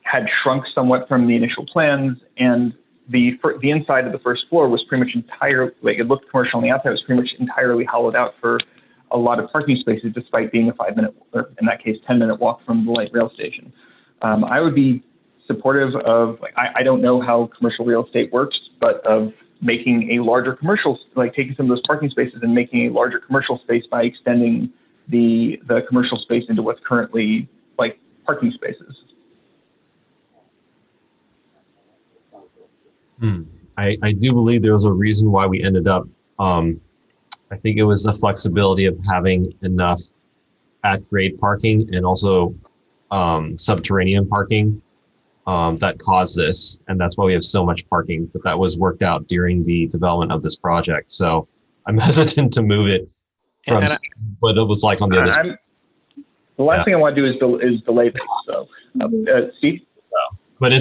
had shrunk somewhat from the initial plans, and the inside of the first floor was pretty much entirely, it looked commercial on the outside, it was pretty much entirely hollowed out for a lot of parking spaces, despite being a 5-minute, or in that case, 10-minute walk from the light rail station. I would be supportive of, I don't know how commercial real estate works, but of making a larger commercial, taking some of those parking spaces and making a larger commercial space by extending the commercial space into what's currently parking spaces. I do believe there was a reason why we ended up, I think it was the flexibility of having enough at-grade parking and also subterranean parking that caused this. And that's why we have so much parking, but that was worked out during the development of this project. So I'm hesitant to move it from what it was like on the other side. The last thing I want to do is delay this. So, Steve? But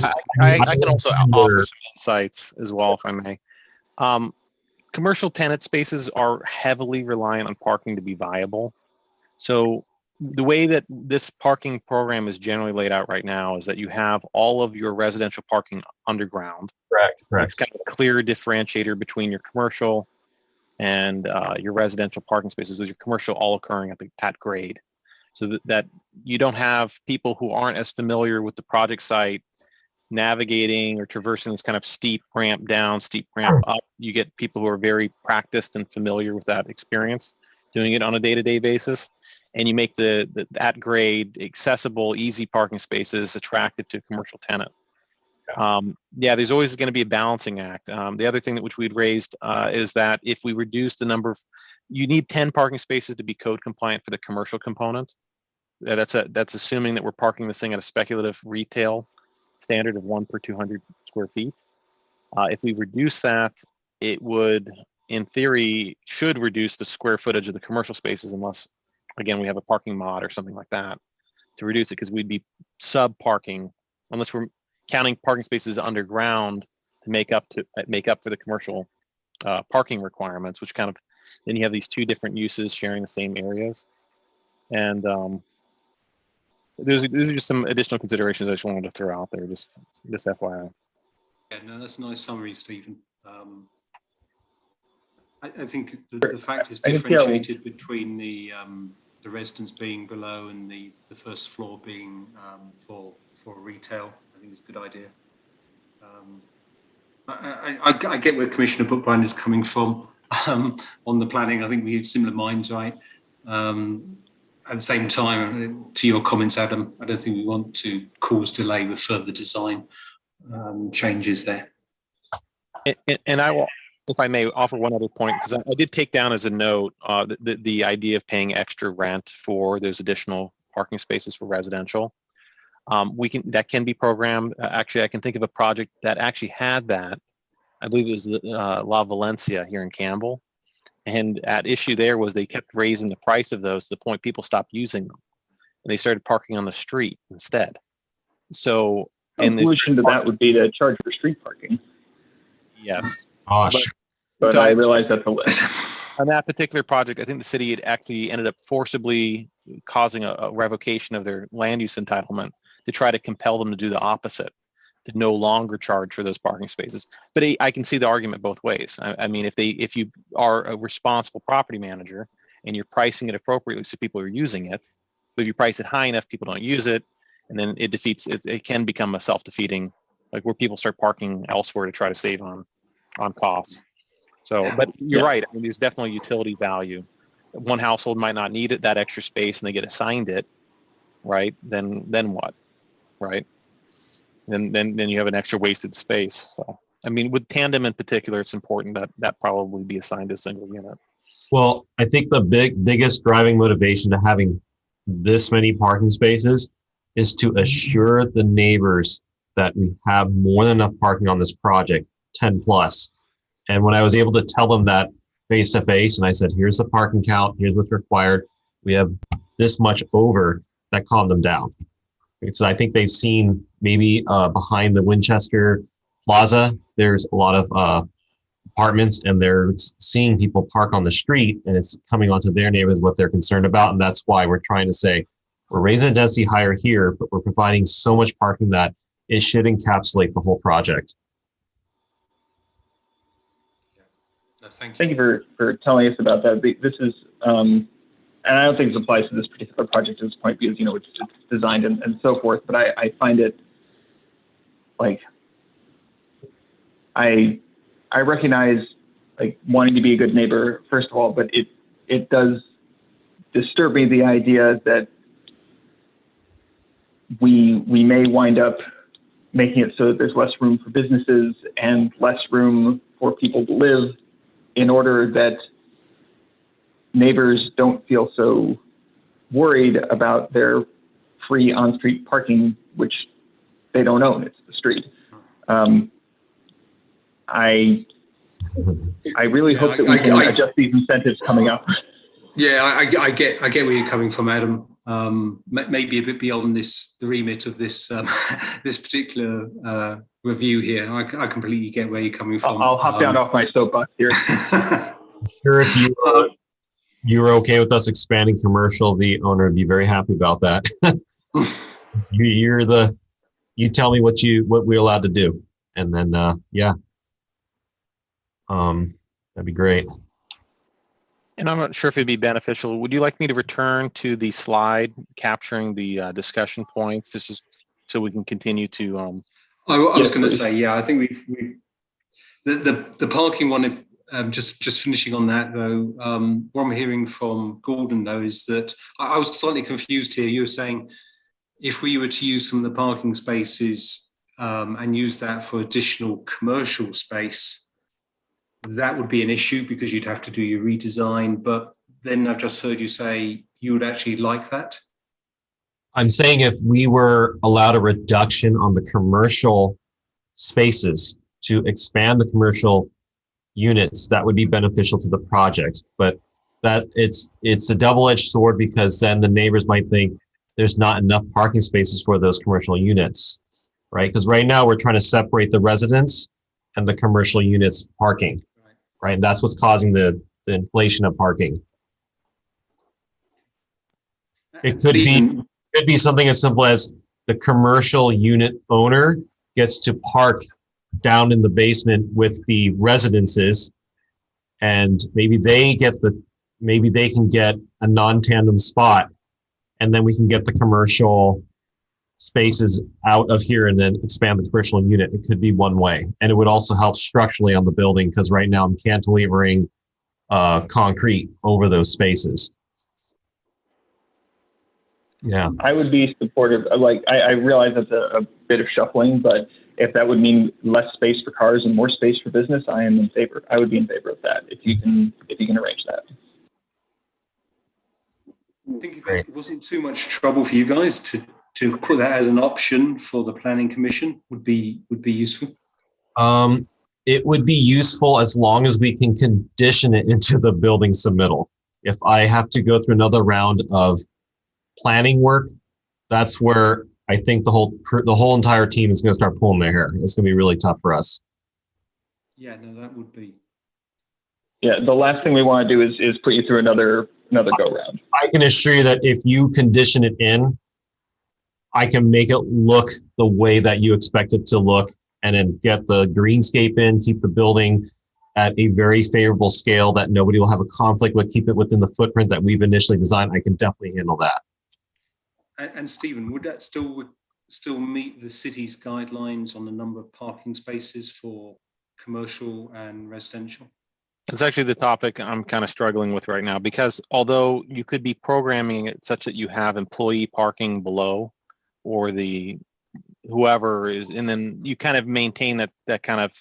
I can also offer some insights as well, if I may. Commercial tenant spaces are heavily reliant on parking to be viable. So the way that this parking program is generally laid out right now is that you have all of your residential parking underground. Correct. It's kind of a clear differentiator between your commercial and your residential parking spaces, with your commercial all occurring at grade. So that you don't have people who aren't as familiar with the project site navigating or traversing this kind of steep ramp down, steep ramp up. You get people who are very practiced and familiar with that experience, doing it on a day-to-day basis. And you make the at grade, accessible, easy parking spaces attractive to a commercial tenant. Yeah, there's always going to be a balancing act. The other thing which we'd raised is that if we reduce the number of, you need 10 parking spaces to be code compliant for the commercial component. That's assuming that we're parking this thing at a speculative retail standard of 1 per 200 square feet. If we reduce that, it would, in theory, should reduce the square footage of the commercial spaces, unless, again, we have a parking mod or something like that to reduce it, because we'd be sub parking, unless we're counting parking spaces underground to make up for the commercial parking requirements, which kind of, then you have these two different uses sharing the same areas. And these are just some additional considerations I just wanted to throw out there, just FYI. Yeah, no, that's a nice summary, Stephen. I think the fact is differentiated between the residence being below and the first floor being for retail. I think it's a good idea. I get where Commissioner Bookbinder is coming from on the planning. I think we have similar minds, right? At the same time, to your comments, Adam, I don't think we want to cause delay with further design changes there. And I will, if I may, offer one other point, because I did take down as a note the idea of paying extra rent for those additional parking spaces for residential. That can be programmed. Actually, I can think of a project that actually had that. I believe it was La Valencia here in Campbell. And at issue there was they kept raising the price of those to the point people stopped using them, and they started parking on the street instead. So, and the solution to that would be to charge for street parking. Yes. Gosh. But I realize that's a list. On that particular project, I think the city had actually ended up forcibly causing a revocation of their land use entitlement to try to compel them to do the opposite, to no longer charge for those parking spaces. But I can see the argument both ways. I mean, if you are a responsible property manager and you're pricing it appropriately so people are using it, but if you price it high enough, people don't use it, and then it defeats it. It can become a self-defeating, like where people start parking elsewhere to try to save on costs. So, but you're right. I mean, there's definitely utility value. One household might not need it, that extra space, and they get assigned it, right? Then what, right? Then you have an extra wasted space. So, I mean, with Tandem in particular, it's important that probably be assigned to a single unit. Well, I think the biggest driving motivation to having this many parking spaces is to assure the neighbors that we have more than enough parking on this project, 10 plus. And when I was able to tell them that face to face, and I said, here's the parking count, here's what's required, we have this much over, that calmed them down. Because I think they've seen maybe behind the Winchester Plaza, there's a lot of apartments, and they're seeing people park on the street, and it's coming onto their neighbors what they're concerned about. And that's why we're trying to say, we're raising the density higher here, but we're providing so much parking that it should encapsulate the whole project. Thank you for telling us about that. This is, and I don't think this applies to this particular project at this point because, it's designed and so forth, but I find it like, I recognize like wanting to be a good neighbor, first of all, but it does disturb me, the idea that we may wind up making it so that there's less room for businesses and less room for people to live, in order that neighbors don't feel so worried about their free on-street parking, which they don't own. It's the street. I really hope that we can adjust these incentives coming up. Yeah, I get where you're coming from, Adam. Maybe a bit beyond the remit of this this particular review here. I completely get where you're coming from. I'll hop down off my soapbox here. Sure, if you you're okay with us expanding commercial, the owner would be very happy about that. You tell me what we're allowed to do. And then, yeah. That'd be great. And I'm not sure if it'd be beneficial. Would you like me to return to the slide capturing the discussion points? This is so we can continue to. I was going to please. say, yeah, I think we've the parking one. If just finishing on that though, what I'm hearing from Gordon though is that I was slightly confused here. You were saying if we were to use some of the parking spaces and use that for additional commercial space, that would be an issue because you'd have to do your redesign. But then I've just heard you say you would actually like that. I'm saying if we were allowed a reduction on the commercial spaces to expand the commercial units, that would be beneficial to the project. But that it's a double-edged sword because then the neighbors might think there's not enough parking spaces for those commercial units, right? Because right now we're trying to separate the residents and the commercial units parking, right? And that's what's causing the inflation of parking. It could be something as simple as the commercial unit owner gets to park down in the basement with the residences, and maybe they can get a non-tandem spot, and then we can get the commercial spaces out of here and then expand the commercial unit. It could be one way, and it would also help structurally on the building because right now I'm cantilevering concrete over those spaces. Yeah, I would be supportive. Like I realize that's a bit of shuffling, but if that would mean less space for cars and more space for business, I am in favor. I would be in favor of that if you can arrange that. I think if it wasn't too much trouble for you guys to put that as an option for the planning commission would be useful. It would be useful as long as we can condition it into the building submittal. If I have to go through another round of planning work, that's where I think the whole entire team is going to start pulling their hair. It's going to be really tough for us. Yeah, no, that would be. Yeah, the last thing we want to do is put you through another go round. I can assure you that if you condition it in, I can make it look the way that you expect it to look, and then get the greenscape in, keep the building at a very favorable scale that nobody will have a conflict with, keep it within the footprint that we've initially designed. I can definitely handle that. And Stephen, would that still meet the city's guidelines on the number of parking spaces for commercial and residential? It's actually the topic I'm kind of struggling with right now, because although you could be programming it such that you have employee parking below, or the whoever is, and then you kind of maintain that kind of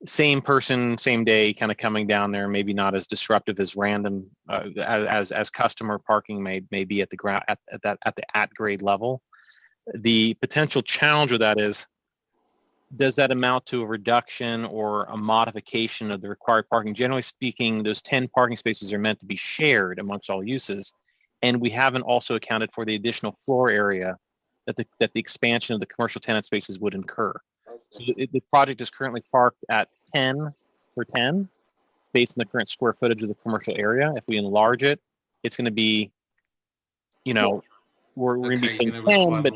same person, same day kind of coming down there, maybe not as disruptive as random as customer parking may be at the ground at the grade level. The potential challenge with that is, does that amount to a reduction or a modification of the required parking? Generally speaking, those 10 parking spaces are meant to be shared amongst all uses, and we haven't also accounted for the additional floor area that the expansion of the commercial tenant spaces would incur. So the project is currently parked at 10 for 10 based on the current square footage of the commercial area. If we enlarge it, it's going to be, we're going to be saying 10, but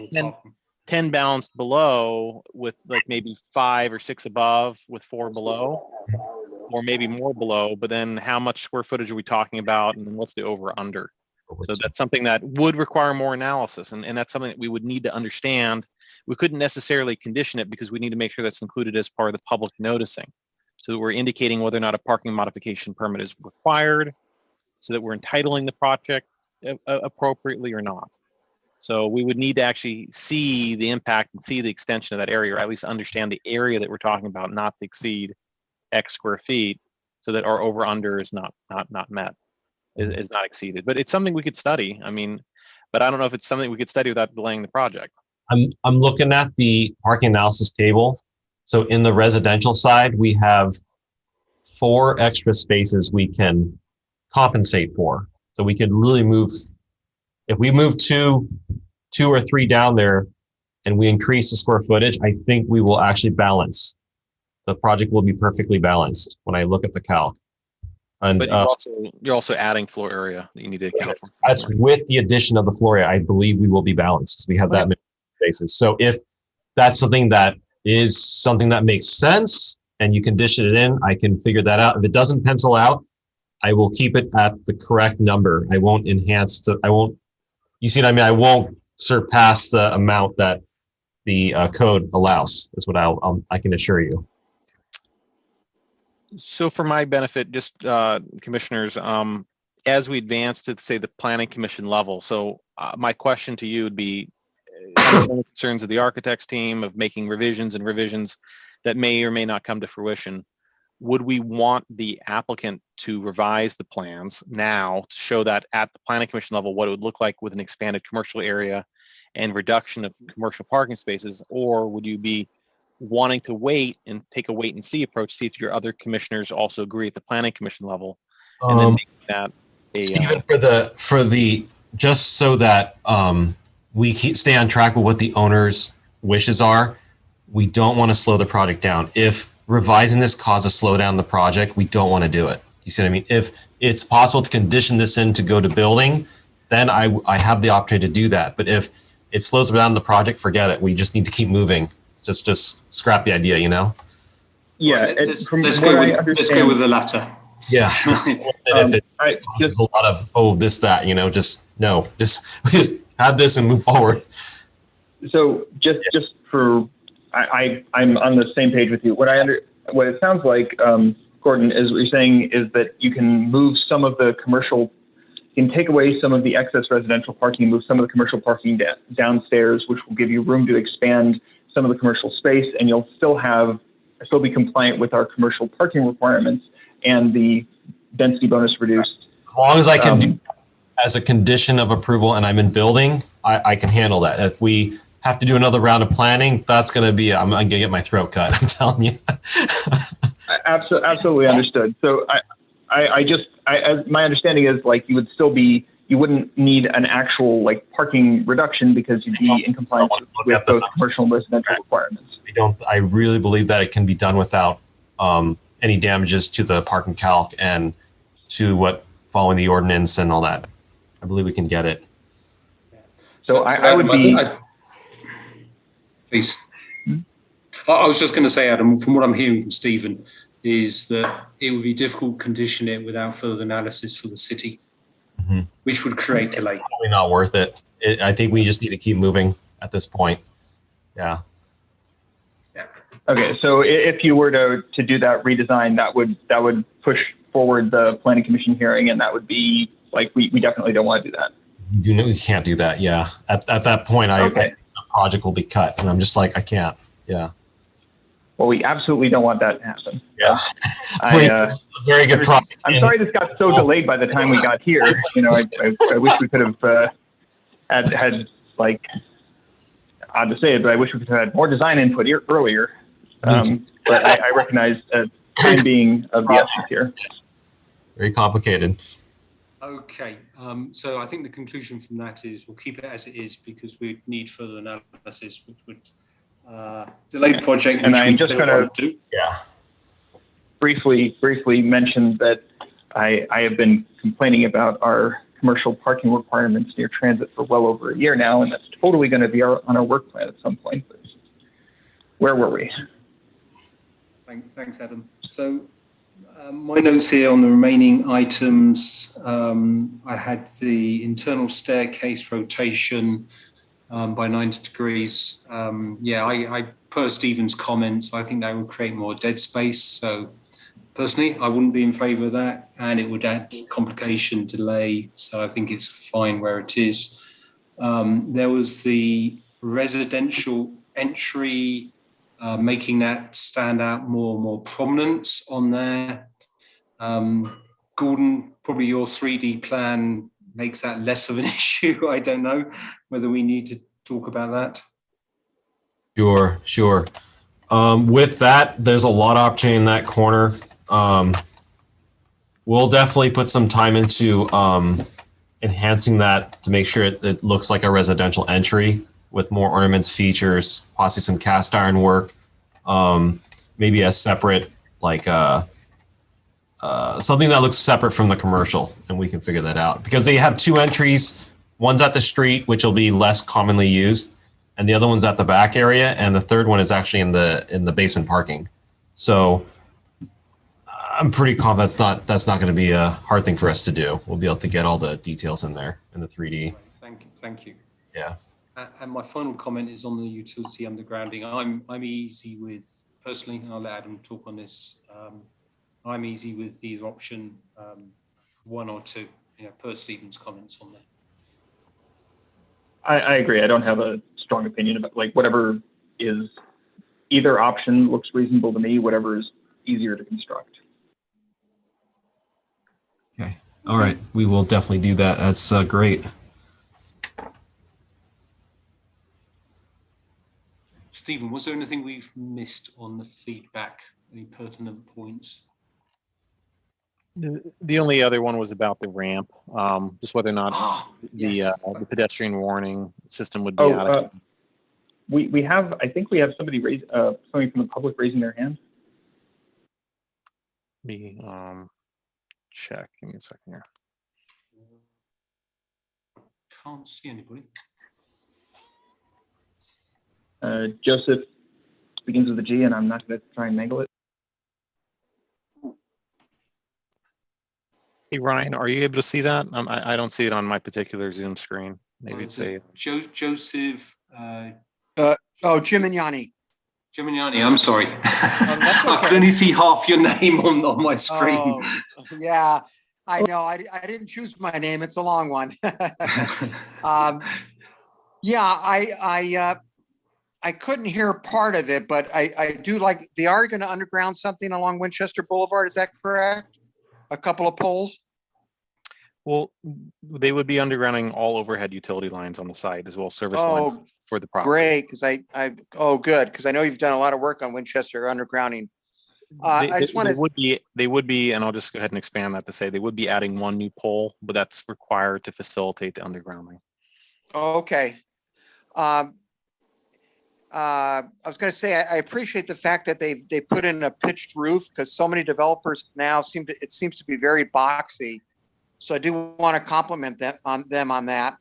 10 balanced below with like maybe 5 or 6 above with 4 below, or maybe more below. But then how much square footage are we talking about? And then what's the over under? So that's something that would require more analysis, and that's something that we would need to understand. We couldn't necessarily condition it because we need to make sure that's included as part of the public noticing, so that we're indicating whether or not a parking modification permit is required, so that we're entitling the project appropriately or not. So we would need to actually see the impact and see the extension of that area, or at least understand the area that we're talking about not to exceed X square feet, so that our over under is not met. Is not exceeded. But it's something we could study. I mean, but I don't know if it's something we could study without delaying the project. I'm looking at the parking analysis table. So in the residential side, we have 4 extra spaces we can compensate for. So we could really move, if we move two or 3 down there and we increase the square footage, I think we will actually balance. The project will be perfectly balanced when I look at the calc. And But you're also adding floor area that you need to account for. that's with the addition of the floor area. I believe we will be balanced. We have that many spaces. So if that's something that makes sense and you condition it in, I can figure that out. If it doesn't pencil out, I will keep it at the correct number. I won't enhance you see what I mean? I won't surpass the amount that the code allows. That's what I can assure you. So for my benefit, just commissioners, as we advance to say the planning commission level. So my question to you would be, the concerns of the architects team of making revisions that may or may not come to fruition. Would we want the applicant to revise the plans now to show that at the planning commission level, what it would look like with an expanded commercial area and reduction of commercial parking spaces? Or would you be wanting to wait and take a wait and see approach, see if your other commissioners also agree at the planning commission level, and then make that a Stephen, just so that we stay on track with what the owner's wishes are, we don't want to slow the project down. If revising this causes slow down the project, we don't want to do it. You see what I mean? If it's possible to condition this in to go to building, then I have the opportunity to do that. But if it slows down the project, forget it. We just need to keep moving. Just scrap the idea, you know? Yeah, let's go with the latter. Yeah. If it causes a lot of this, that, you know, just have this and move forward. So just for I'm on the same page with you. What it sounds like, Gordon, is what you're saying is that you can move some of the commercial, you can take away some of the excess residential parking, move some of the commercial parking downstairs, which will give you room to expand some of the commercial space, and you'll still be compliant with our commercial parking requirements and the density bonus reduced. As long as I can do as a condition of approval and I'm in building, I can handle that. If we have to do another round of planning, that's going to be, I'm going to get my throat cut. I'm telling you. Absolutely understood. So my understanding is like you wouldn't need an actual like parking reduction because you'd be in compliance with both commercial and residential requirements. I really believe that it can be done without any damages to the parking calc and to following the ordinance and all that. I believe we can get it. So I would be. Please. I was just going to say, Adam, from what I'm hearing from Stephen, is that it would be difficult to condition it without further analysis for the city, which would create delay. Probably not worth it. I think we just need to keep moving at this point. Yeah. Okay, so if you were to do that redesign, that would push forward the planning commission hearing, and that would be like we definitely don't want to do that. We can't do that. Yeah. At that point, the project will be cut, and I'm just like, I can't. Yeah. Well, we absolutely don't want that to happen. Yeah. Very good project. I'm sorry this got so delayed by the time we got here. You know, I wish we could have had like, odd to say it, but I wish we could have had more design input earlier. But I recognize time being of the essence here. Very complicated. Okay, so I think the conclusion from that is we'll keep it as it is because we need further analysis, which would delay the project. And I'm just going to briefly mention that I have been complaining about our commercial parking requirements near transit for well over a year now, and that's totally going to be on our work plan at some point. But where were we? Thanks, Adam. So my notes here on the remaining items, I had the internal staircase rotation by 90 degrees. I per Stephen's comments, I think that would create more dead space. So personally, I wouldn't be in favour of that, and it would add complication, delay. So I think it's fine where it is. There was the residential entry, making that stand out more prominent on there. Gordon, probably your 3D plan makes that less of an issue. I don't know whether we need to talk about that. Sure. With that, there's a lot of opportunity in that corner. We'll definitely put some time into enhancing that to make sure it looks like a residential entry with more ornaments, features, possibly some cast iron work, maybe a separate like something that looks separate from the commercial, and we can figure that out because they have two entries. One's at the street, which will be less commonly used, and the other one's at the back area, and the third one is actually in the basement parking. So I'm pretty confident that's not going to be a hard thing for us to do. We'll be able to get all the details in there in the 3D. Thank you. Yeah. And my final comment is on the utility undergrounding. I'm easy with, personally, and I'll let Adam talk on this. I'm easy with either option 1 or 2, per Stephen's comments on that. I agree. I don't have a strong opinion about whatever is, either option looks reasonable to me, whatever is easier to construct. Okay. All right. We will definitely do that. That's great. Stephen, was there anything we've missed on the feedback? Any pertinent points? The only other one was about the ramp, just whether or not the pedestrian warning system would be adequate. We have, I think we have somebody somebody from the public raising their hand. Me check. Give me a second here. Can't see anybody. Joseph begins with a G, and I'm not going to try and mangle it. Hey Ryan, are you able to see that? I don't see it on my particular Zoom screen. Maybe it's a Joseph. Jim and Yanni. Jim and Yanni, I'm sorry. That's okay. I could only see half your name on my screen. Oh, yeah, I know. I didn't choose my name. It's a long one. Yeah, I couldn't hear part of it, but I do like, they are going to underground something along Winchester Boulevard. Is that correct? A couple of poles? Well, they would be undergrounding all overhead utility lines on the site as well as service lines for the property. Great, because good, because I know you've done a lot of work on Winchester undergrounding. I just want to. They would be, and I'll just go ahead and expand that to say they would be adding one new pole, but that's required to facilitate the undergrounding. Okay. I was going to say I appreciate the fact that they put in a pitched roof, because so many developers now it seems to be very boxy. So I do want to compliment them on that.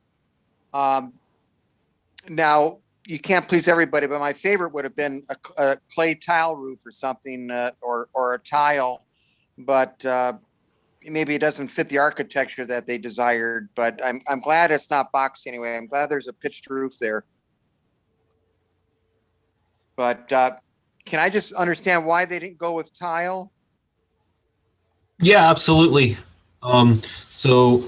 Now you can't please everybody, but my favorite would have been a clay tile roof or something, or a tile, but maybe it doesn't fit the architecture that they desired. But I'm glad it's not boxy anyway. I'm glad there's a pitched roof there. But can I just understand why they didn't go with tile? Yeah, absolutely. So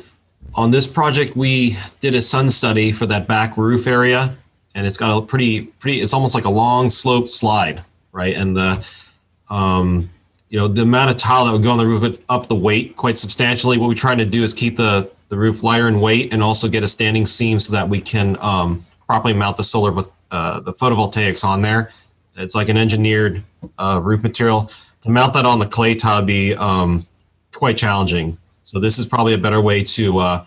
on this project, we did a sun study for that back roof area, and it's got a pretty, it's almost like a long slope slide, right? And the, the amount of tile that would go on the roof would up the weight quite substantially. What we're trying to do is keep the roof lighter in weight and also get a standing seam so that we can properly mount the solar, the photovoltaics on there. It's like an engineered roof material. To mount that on the clay tile would be quite challenging. So this is probably a better way to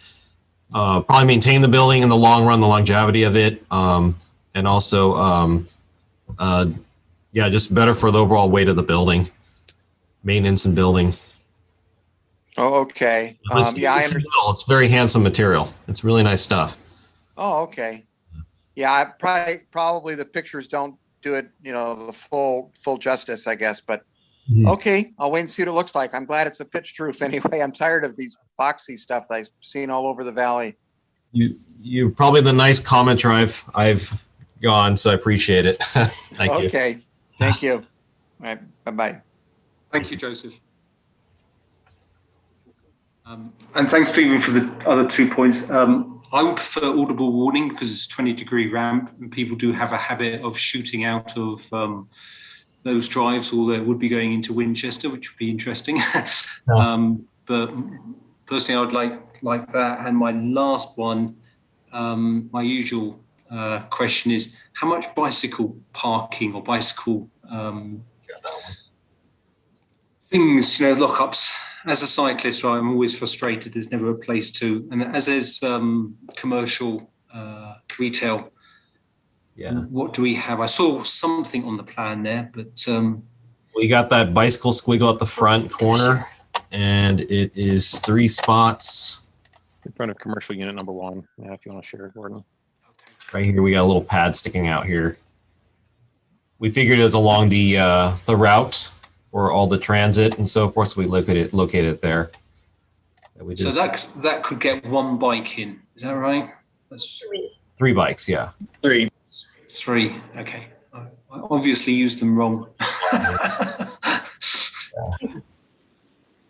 probably maintain the building in the long run, the longevity of it, and also, just better for the overall weight of the building, maintenance and building. Oh, okay. I understand. It's very handsome material. It's really nice stuff. Oh, okay. Yeah, probably the pictures don't do it, the full justice, I guess, but. Okay, I'll wait and see what it looks like. I'm glad it's a pitched roof anyway. I'm tired of these boxy stuff that I've seen all over the valley. You're probably the nice commenter I've gone, so I appreciate it. Thank you. Okay, thank you. All right, bye-bye. Thank you, Joseph. And thanks, Stephen, for the other 2 points. I would prefer audible warning because it's a 20-degree ramp, and people do have a habit of shooting out of those drives, or they would be going into Winchester, which would be interesting. But personally, I would like that. And my last one, my usual question is, how much bicycle parking or bicycle things, lockups? As a cyclist, right, I'm always frustrated. There's never a place to, and as there's commercial retail. Yeah. What do we have? I saw something on the plan there, but we got that bicycle squiggle at the front corner. and it is 3 spots. In front of commercial unit number 1. Yeah, if you want to share it, Gordon. Right here, we got a little pad sticking out here. We figured it was along the route or all the transit and so forth, so we located it there. So that could get 1 bike in. Is that right? That's 3 bikes, yeah. 3. 3. Okay. I obviously used them wrong.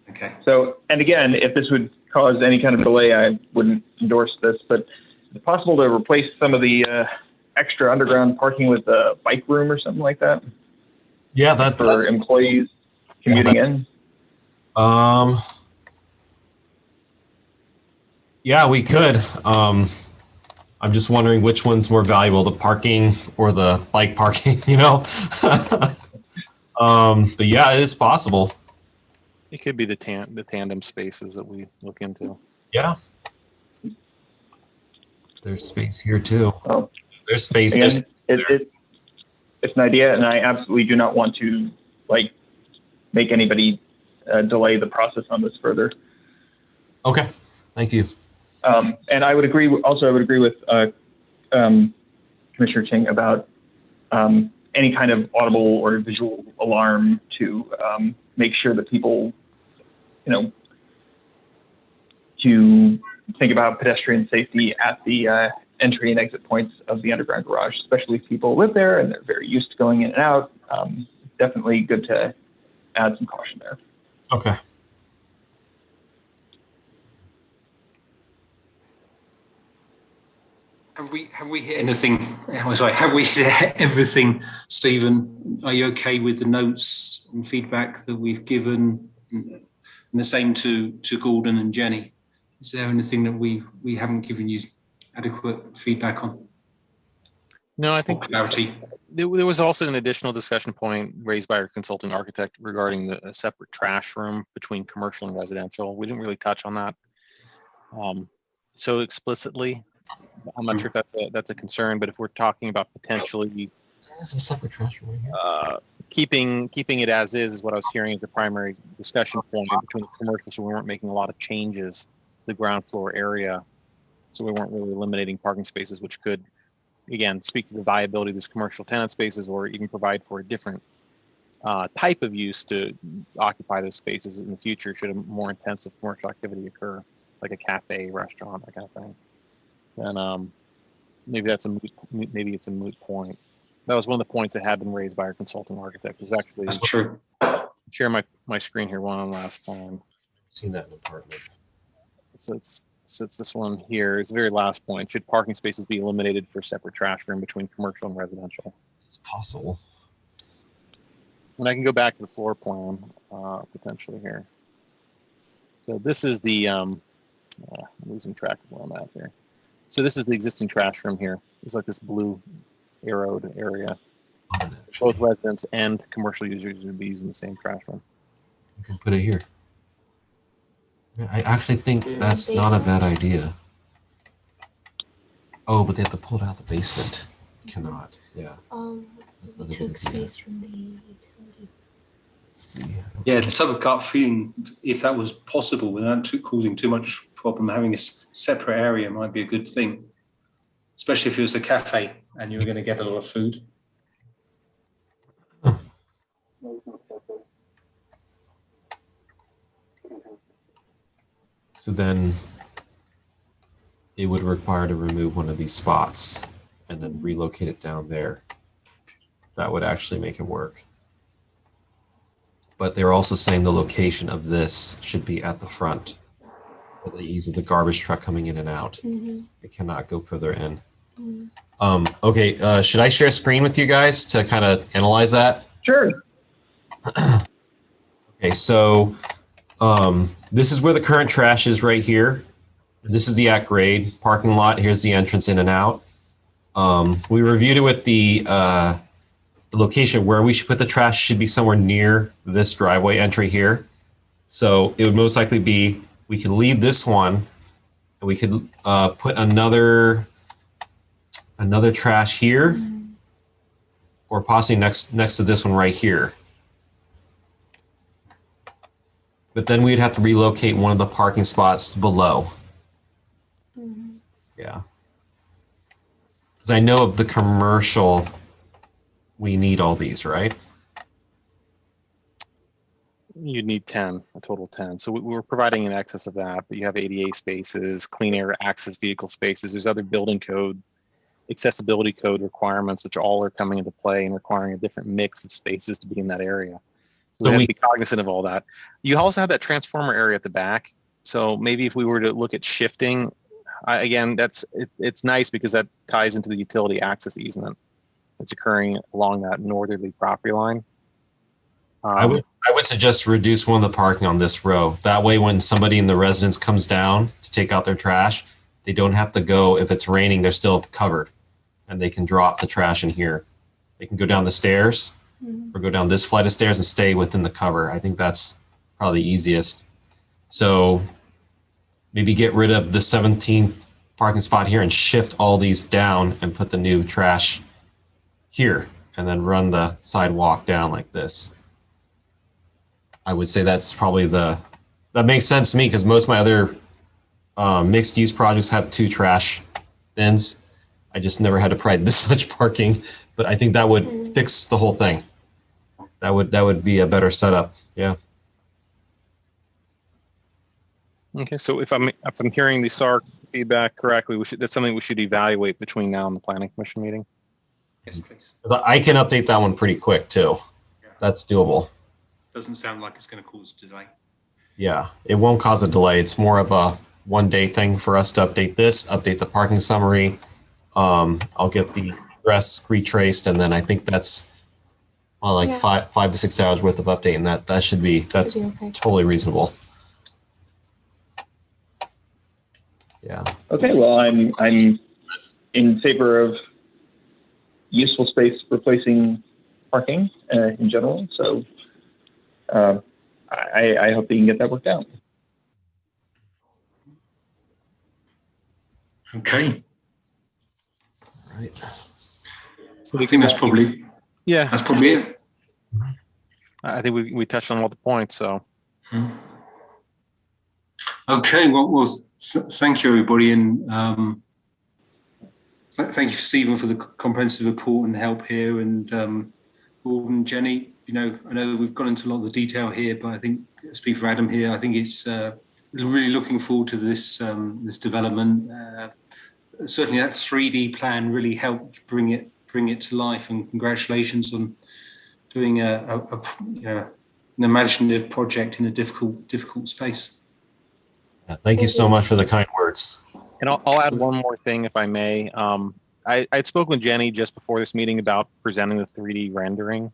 Okay. So, and again, if this would cause any kind of delay, I wouldn't endorse this, but is it possible to replace some of the extra underground parking with a bike room or something like that? Yeah, for employees commuting in? Yeah, we could. I'm just wondering which one's more valuable, the parking or the bike parking, you know? But yeah, it is possible. It could be the tandem spaces that we look into. Yeah. There's space here too. Oh. There's space. Again, it's an idea, and I absolutely do not want to make anybody delay the process on this further. Okay, thank you. And I would agree. Also, I would agree with Commissioner Ching about any kind of audible or visual alarm to make sure that people, to think about pedestrian safety at the entry and exit points of the underground garage, especially if people live there and they're very used to going in and out. Definitely good to add some caution there. Okay. Have we hit anything? Sorry, have we hit everything, Stephen? Are you okay with the notes and feedback that we've given? And the same to Gordon and Jenny. Is there anything that we haven't given you adequate feedback on? No, I think clarity. There was also an additional discussion point raised by our consulting architect regarding the separate trash room between commercial and residential. We didn't really touch on that so explicitly. I'm not sure if that's a concern, but if we're talking about potentially there's a separate trash room here. Keeping it as is what I was hearing as the primary discussion point between the commercial, so we weren't making a lot of changes to the ground floor area, so we weren't really eliminating parking spaces, which could, again, speak to the viability of these commercial tenant spaces, or even provide for a different type of use to occupy those spaces in the future should a more intensive commercial activity occur, like a cafe, restaurant, that kind of thing. And maybe it's a moot point. That was one of the points that had been raised by our consulting architect. It was actually that's true. Share my screen here one last time. Seen that in apartment. So it's this one here. It's the very last point. Should parking spaces be eliminated for separate trash room between commercial and residential? It's possible. And I can go back to the floor plan potentially here. So this is the I'm losing track of where I'm at here. So this is the existing trash room here. It's like this blue arrowed area. Both residents and commercial users would be using the same trash room. You can put it here. I actually think that's not a bad idea. Oh, but they have to pull it out of the basement. Cannot. Yeah. We took space from the utility. Let's see. Yeah, the type of gut feeling, if that was possible without causing too much problem, having a separate area might be a good thing, especially if it was a cafe and you were going to get a lot of food. So then it would require to remove one of these spots and then relocate it down there. That would actually make it work. But they're also saying the location of this should be at the front. For the ease of the garbage truck coming in and out. It cannot go further in. Okay, should I share a screen with you guys to kind of analyze that? Sure. Okay, so this is where the current trash is right here. This is the at grade parking lot. Here's the entrance in and out. We reviewed it with the location where we should put the trash should be somewhere near this driveway entry here. So it would most likely be, we could leave this one and we could put another trash here or possibly next to this one right here. but then we'd have to relocate one of the parking spots below. Yeah. Because I know of the commercial, we need all these, right? You'd need 10, a total 10. So we're providing in excess of that, but you have ADA spaces, clean air access vehicle spaces. There's other building code, accessibility code requirements, which all are coming into play and requiring a different mix of spaces to be in that area. So we have to be cognizant of all that. You also have that transformer area at the back. So maybe if we were to look at shifting, again, it's nice because that ties into the utility access easement that's occurring along that northerly property line. I would suggest reduce one of the parking on this row. That way, when somebody in the residence comes down to take out their trash, they don't have to go. If it's raining, they're still covered, and they can drop the trash in here. They can go down the stairs, or go down this flight of stairs and stay within the cover. I think that's probably the easiest. So maybe get rid of the 17th parking spot here and shift all these down and put the new trash here, and then run the sidewalk down like this. I would say that's probably that makes sense to me, because most of my other mixed use projects have 2 trash bins. I just never had to provide this much parking, but I think that would fix the whole thing. That would be a better setup. Yeah. Okay, so if I'm hearing the SARC feedback correctly, that's something we should evaluate between now and the Planning Commission meeting. Yes, please. I can update that one pretty quick too. Yeah. That's doable. Doesn't sound like it's going to cause delay. Yeah, it won't cause a delay. It's more of a one-day thing for us to update this, update the parking summary. I'll get the address retraced, and then I think that's like 5 to 6 hours worth of update, and that's okay. Totally reasonable. Yeah. Okay, well, I'm in favor of useful space replacing parking in general. So I hope that you can get that worked out. Okay. Right. So I think that's probably it. I think we touched on all the points. So. Okay. Well, thank you, everybody, and thank you, Stephen, for the comprehensive report and help here, and Gordon, Jenny. I know we've gone into a lot of the detail here, but I think, speak for Adam here, I think it's really looking forward to this this development. Certainly, that 3D plan really helped bring it to life, and congratulations on doing an imaginative project in a difficult space. Thank you so much for the kind words. And I'll add one more thing, if I may. I'd spoken with Jenny just before this meeting about presenting the 3D rendering.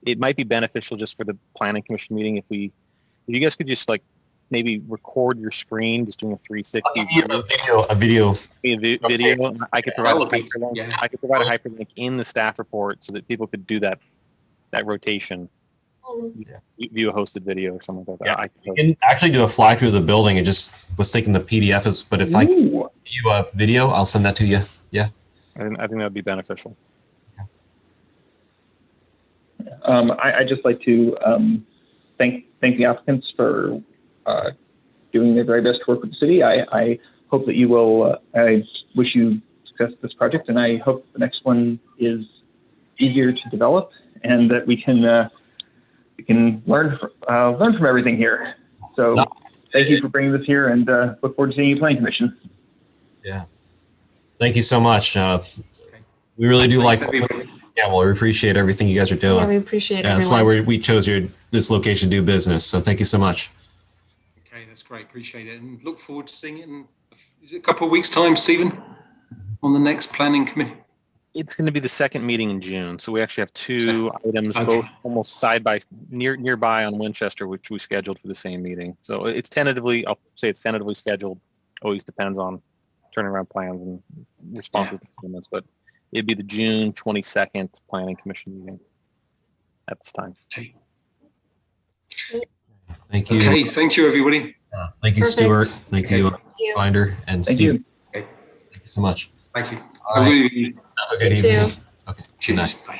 It might be beneficial just for the Planning Commission meeting if you guys could just maybe record your screen, just doing a 360 a video. I could provide a hyperlink. I could provide a hyperlink in the staff report so that people could do that rotation. View a hosted video or something like that. Yeah, you can actually do a fly through the building. It just was taking the PDF, but if I do a video, I'll send that to you. Yeah. I think that would be beneficial. I'd just like to thank the applicants for doing their very best to work with the city. I hope that you will. I wish you success with this project, and I hope the next one is easier to develop, and that we can learn from everything here. So thank you for bringing this here, and look forward to seeing you, Planning Commission. Yeah. Thank you so much. We really do Yeah, well, we appreciate everything you guys are doing. Yeah, we appreciate it. That's why we chose this location to do business. So thank you so much. Okay, that's great. Appreciate it, and look forward to seeing it in a couple of weeks' time, Stephen, on the next planning committee. It's going to be the second meeting in June, so we actually have 2 items, both almost nearby on Winchester, which we scheduled for the same meeting. So it's tentatively, I'll say it's tentatively scheduled. Always depends on turnaround plans and responsive comments, but it'd be the June 22nd Planning Commission meeting at this time. Okay. Thank you. Okay, thank you, everybody. Thank you, Stuart. Thank you, Binder and Steve. Okay. Thank you so much. Thank you. All right. Have a good evening. Okay. Cheers. Bye.